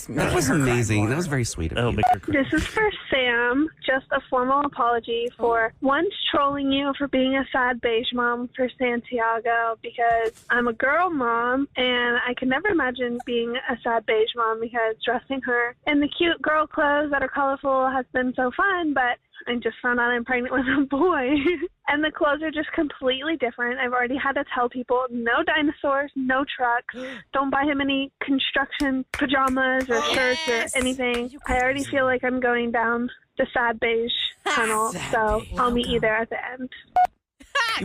Speaker 8: That was amazing. That was very sweet of
Speaker 7: Oh,
Speaker 8: you.
Speaker 7: make her cry.
Speaker 11: This is for Sam. Just a formal apology for once trolling you for being a sad beige mom for Santiago, because I'm a girl mom and I can never imagine being a sad beige mom because dressing her in the cute girl clothes that are colorful has been so fun, but I just found out I'm pregnant with a boy. And the clothes are just completely different. I've already had to tell people no dinosaurs, no trucks. Don't buy him any construction pajamas or shirts or anything. I already feel like I'm going down the sad beige tunnel. So I'll meet you there at the end.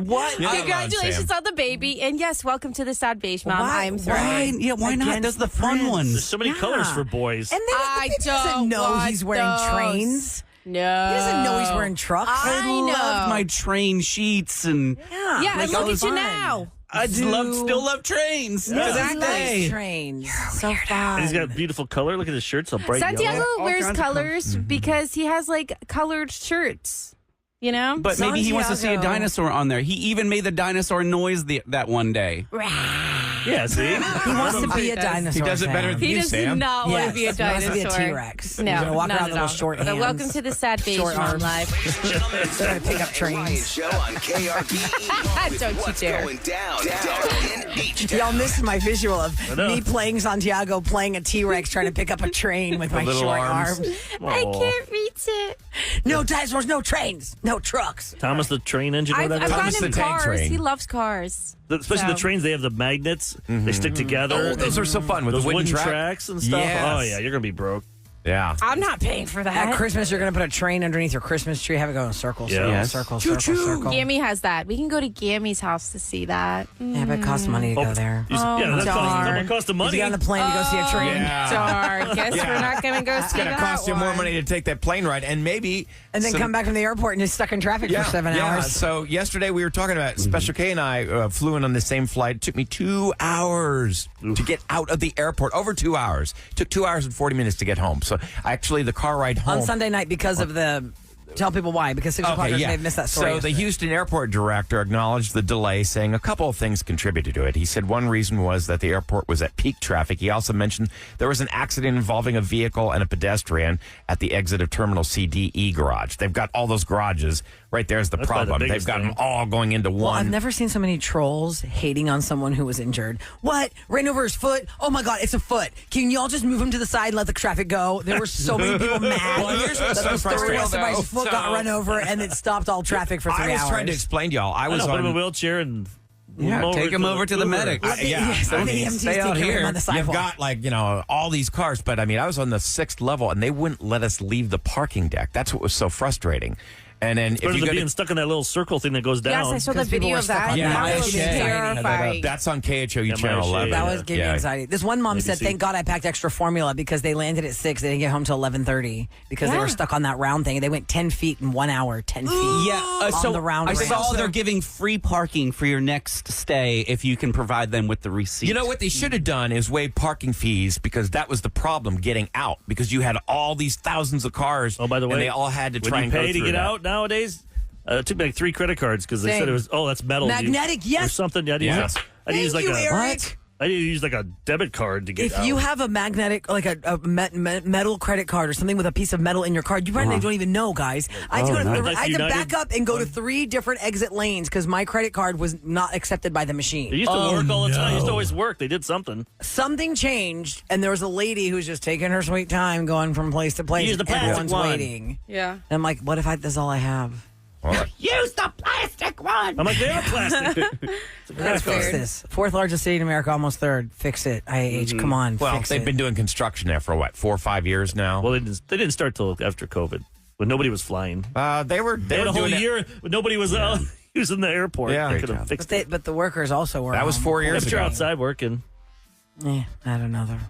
Speaker 6: What?
Speaker 4: Yeah.
Speaker 5: Congratulations on the baby. And yes, welcome to the Sad Beige Mom.
Speaker 6: Why-
Speaker 5: I'm
Speaker 8: Why?
Speaker 5: thrilled.
Speaker 8: Yeah, why not?
Speaker 6: Against
Speaker 8: Those are the
Speaker 6: the
Speaker 8: fun
Speaker 6: prince.
Speaker 8: ones.
Speaker 7: There's so many colors for boys.
Speaker 6: And then
Speaker 5: I
Speaker 6: he doesn't
Speaker 5: don't
Speaker 6: know
Speaker 5: want
Speaker 6: he's wearing
Speaker 5: those.
Speaker 6: trains.
Speaker 5: No.
Speaker 6: He doesn't know he's wearing trucks.
Speaker 5: I know.
Speaker 8: Loved my train sheets and
Speaker 6: Yeah,
Speaker 5: Yeah, and
Speaker 6: like,
Speaker 5: look
Speaker 6: it
Speaker 5: at you
Speaker 6: was
Speaker 5: now.
Speaker 6: fun.
Speaker 8: I still love trains.
Speaker 6: Yeah,
Speaker 8: To this
Speaker 6: he
Speaker 8: day.
Speaker 6: loves trains. So fun.
Speaker 7: And he's got beautiful color. Look at his shirt, so bright
Speaker 5: Santiago
Speaker 7: yellow.
Speaker 8: All
Speaker 5: wears
Speaker 8: kinds of
Speaker 5: colors because he has like colored shirts. You know?
Speaker 8: But maybe he wants to see a
Speaker 6: Santiago.
Speaker 8: dinosaur on there. He even made the dinosaur noise that one day.
Speaker 7: Yeah, see?
Speaker 6: He wants to be a dinosaur.
Speaker 4: He does it better
Speaker 6: Sam.
Speaker 4: than
Speaker 5: He
Speaker 4: you,
Speaker 5: does
Speaker 4: Sam.
Speaker 5: not want to be a
Speaker 6: Yes, he wants
Speaker 5: dinosaur.
Speaker 6: to be a T-Rex.
Speaker 5: No,
Speaker 6: He's gonna walk
Speaker 5: not
Speaker 6: around
Speaker 5: at
Speaker 6: with
Speaker 5: all.
Speaker 6: those short
Speaker 5: But
Speaker 6: hands.
Speaker 5: welcome to the Sad Beige
Speaker 6: Short
Speaker 5: Mom
Speaker 6: arms.
Speaker 5: life.
Speaker 7: Gentlemen,
Speaker 6: Gonna pick up trains.
Speaker 3: Ryan Show on KRB. with
Speaker 5: Don't you
Speaker 3: what's
Speaker 5: dare.
Speaker 3: going down in H-Town.
Speaker 6: Y'all missed my visual of
Speaker 7: know.
Speaker 6: me playing Santiago, playing a T-Rex, trying to pick up a train with my
Speaker 4: little
Speaker 6: short
Speaker 4: arms.
Speaker 6: arms.
Speaker 5: I
Speaker 7: Aw.
Speaker 5: can't reach it.
Speaker 6: No dinosaurs, no trains, no trucks.
Speaker 7: Thomas the train engine or
Speaker 5: I've
Speaker 7: whatever.
Speaker 5: gotten
Speaker 4: Thomas
Speaker 5: him
Speaker 4: the Tank
Speaker 5: cars.
Speaker 4: Train.
Speaker 5: He loves cars.
Speaker 7: Especially the trains, they have the magnets. They stick together.
Speaker 4: Oh, those are so fun with
Speaker 7: Those
Speaker 4: the wooden
Speaker 7: tracks and stuff.
Speaker 4: Yes.
Speaker 7: Oh, yeah, you're going to be broke.
Speaker 4: Yeah.
Speaker 5: I'm not paying for that.
Speaker 6: At Christmas, you're going to put a train underneath your Christmas tree, have it go in circles,
Speaker 7: Yeah.
Speaker 6: circle,
Speaker 7: Yes.
Speaker 6: circle, circle.
Speaker 5: Gammy has that. We can go to Gammy's house to see that.
Speaker 6: Yeah, but it costs money to go there.
Speaker 7: Yeah, that
Speaker 5: darn.
Speaker 7: costs the
Speaker 6: You
Speaker 7: money.
Speaker 6: get on the plane to go see a train.
Speaker 4: Yeah.
Speaker 5: Darn. Guess
Speaker 4: Yeah.
Speaker 5: we're not going to go see
Speaker 4: It's going to
Speaker 5: that
Speaker 4: cost you more
Speaker 5: one.
Speaker 4: money to take that plane ride, and maybe
Speaker 6: And then come back from the airport and you're stuck in traffic for 7 hours.
Speaker 4: So yesterday we were talking about Special K and I flew in on the same flight. It took me 2 hours to get out of the airport. Over 2 hours. It took 2 hours and 40 minutes to get home. So actually, the car ride home
Speaker 6: On Sunday night because of the... Tell people why, because 6 o'clock may have missed that story.
Speaker 4: So the
Speaker 6: yesterday.
Speaker 4: Houston airport director acknowledged the delay, saying a couple of things contributed to it. He said one reason was that the airport was at peak traffic. He also mentioned there was an accident involving a vehicle and a pedestrian at the exit of Terminal CDE garage. They've got all those garages. Right there's the
Speaker 7: That's probably the
Speaker 4: problem. They've
Speaker 7: biggest
Speaker 4: got them
Speaker 7: thing.
Speaker 4: all going into
Speaker 6: Well,
Speaker 4: one.
Speaker 6: I've never seen so many trolls hating on someone who was injured. What? Ran over his foot? Oh my God, it's a foot. Can y'all just move him to the side and let the traffic go? There were so many people mad.
Speaker 4: Well, here's what's
Speaker 6: that
Speaker 4: so
Speaker 6: the story
Speaker 4: frustrating,
Speaker 6: was somebody's
Speaker 4: though.
Speaker 6: foot got run over and it stopped all traffic for 3 hours.
Speaker 4: I was trying to explain to y'all. I
Speaker 7: I
Speaker 4: was
Speaker 7: know, put him in a
Speaker 4: on.
Speaker 7: wheelchair and
Speaker 8: Yeah, take him over to the medic.
Speaker 6: Yes,
Speaker 4: I
Speaker 6: the
Speaker 4: mean,
Speaker 6: EMTs
Speaker 8: stay out
Speaker 6: take care of him
Speaker 8: here.
Speaker 6: on the
Speaker 4: You've
Speaker 6: sidewalk.
Speaker 4: got all these cars, but I mean, I was on the 6th level and they wouldn't let us leave the parking deck. That's what was so frustrating. And then if
Speaker 7: Better
Speaker 4: you
Speaker 7: than
Speaker 4: go
Speaker 7: being
Speaker 4: to,
Speaker 7: stuck in that little circle thing that goes down.
Speaker 5: Yes, I saw the
Speaker 6: Because people
Speaker 5: video
Speaker 6: were
Speaker 5: of
Speaker 6: stuck
Speaker 5: that.
Speaker 6: on
Speaker 4: Yeah,
Speaker 5: That
Speaker 4: my
Speaker 5: was
Speaker 4: shit.
Speaker 5: terrifying.
Speaker 4: that's on KHOU
Speaker 7: Yeah,
Speaker 4: Channel
Speaker 7: my shit.
Speaker 4: 11.
Speaker 6: That was giving me
Speaker 4: Yeah.
Speaker 6: anxiety. This one mom said,
Speaker 7: ABC.
Speaker 6: "Thank God I packed extra formula because they landed at 6. They didn't get home till 11:30 because they were stuck on that round thing. They went 10 feet in 1 hour. 10 feet.
Speaker 8: Yeah,
Speaker 6: on
Speaker 8: so
Speaker 6: the round.
Speaker 8: I
Speaker 6: ramp.
Speaker 8: saw they're giving free parking for your next stay if you can provide them with the receipt.
Speaker 4: You know what they should have done is waive parking fees because that was the problem getting out because you had all these thousands of cars.
Speaker 7: Oh, by the way,
Speaker 4: and they all had to
Speaker 7: when
Speaker 4: try
Speaker 7: you
Speaker 4: and go
Speaker 7: pay to
Speaker 4: through
Speaker 7: get
Speaker 4: that.
Speaker 7: out nowadays. It took me like 3 credit cards because they
Speaker 6: Same.
Speaker 7: said it was that's metal.
Speaker 6: Magnetic,
Speaker 7: Or
Speaker 6: yes.
Speaker 7: something. Yeah,
Speaker 4: Yes.
Speaker 7: I use like
Speaker 6: Thank you,
Speaker 7: a
Speaker 6: Eric.
Speaker 7: I need to use like a debit card to get
Speaker 6: If
Speaker 7: out.
Speaker 6: you have a magnetic, like a metal credit card or something with a piece of metal in your card, you probably don't even know, guys. I had to,
Speaker 7: Like
Speaker 6: I had to
Speaker 7: United?
Speaker 6: back up and go to 3 different exit lanes because my credit card was not accepted by the
Speaker 7: It
Speaker 6: machine.
Speaker 7: used to work all the time. It used to always work. They did something.
Speaker 6: Something changed, and there was a lady who was just taking her sweet time going from place to place.
Speaker 7: Use the plastic
Speaker 6: Everyone's
Speaker 7: one.
Speaker 6: waiting.
Speaker 5: Yeah.
Speaker 6: And I'm like, what if that's all I have?
Speaker 8: use the plastic one.
Speaker 7: I'm like, they are plastic.
Speaker 6: Let's fix this. 4th largest city in America, almost 3rd. Fix it. IH, come on,
Speaker 4: Well,
Speaker 6: fix
Speaker 4: they've
Speaker 6: it.
Speaker 4: been doing construction there for what, 4 or 5 years now?
Speaker 7: Well, they didn't start till after COVID when nobody was flying.
Speaker 4: They were
Speaker 7: They had a whole
Speaker 4: doing it-
Speaker 7: year when nobody was using the airport.
Speaker 4: Yeah.
Speaker 7: They
Speaker 4: Great
Speaker 7: could have
Speaker 4: job.
Speaker 7: fixed
Speaker 6: But,
Speaker 7: it.
Speaker 6: but the workers also were.
Speaker 4: That was 4 years
Speaker 7: If you're
Speaker 4: ago.
Speaker 7: outside working.
Speaker 6: I don't know. I don't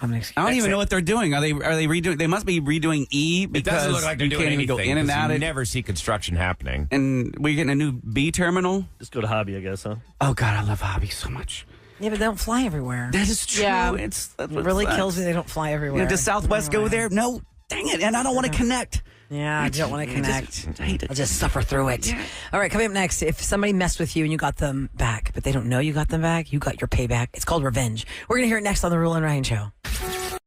Speaker 6: have an excuse.
Speaker 8: I don't even know what they're doing. Are they redoing? They must be redoing E
Speaker 4: It
Speaker 8: because
Speaker 4: doesn't look like they're
Speaker 8: you
Speaker 4: doing
Speaker 8: can't even
Speaker 4: anything.
Speaker 8: go in and
Speaker 4: 'cause
Speaker 8: out.
Speaker 4: You never see construction happening.
Speaker 8: And we're getting a new B terminal.
Speaker 7: Just go to Hobby, I guess, huh?
Speaker 8: Oh God, I love Hobby so much.
Speaker 6: Yeah, but they don't fly everywhere.
Speaker 8: That is true.
Speaker 5: Yeah.
Speaker 8: That's
Speaker 6: It
Speaker 8: what
Speaker 6: really
Speaker 8: sucks.
Speaker 6: kills me. They don't fly everywhere.
Speaker 8: Does Southwest go there? No. Dang it! And I don't want to connect.
Speaker 6: Yeah, I don't want to connect.
Speaker 8: I hate it.
Speaker 6: I'll just suffer through it. All right, coming up next, if somebody messed with you and you got them back, but they don't know you got them back, you got your payback. It's called revenge. We're going to hear it next on the Roula and Ryan Show.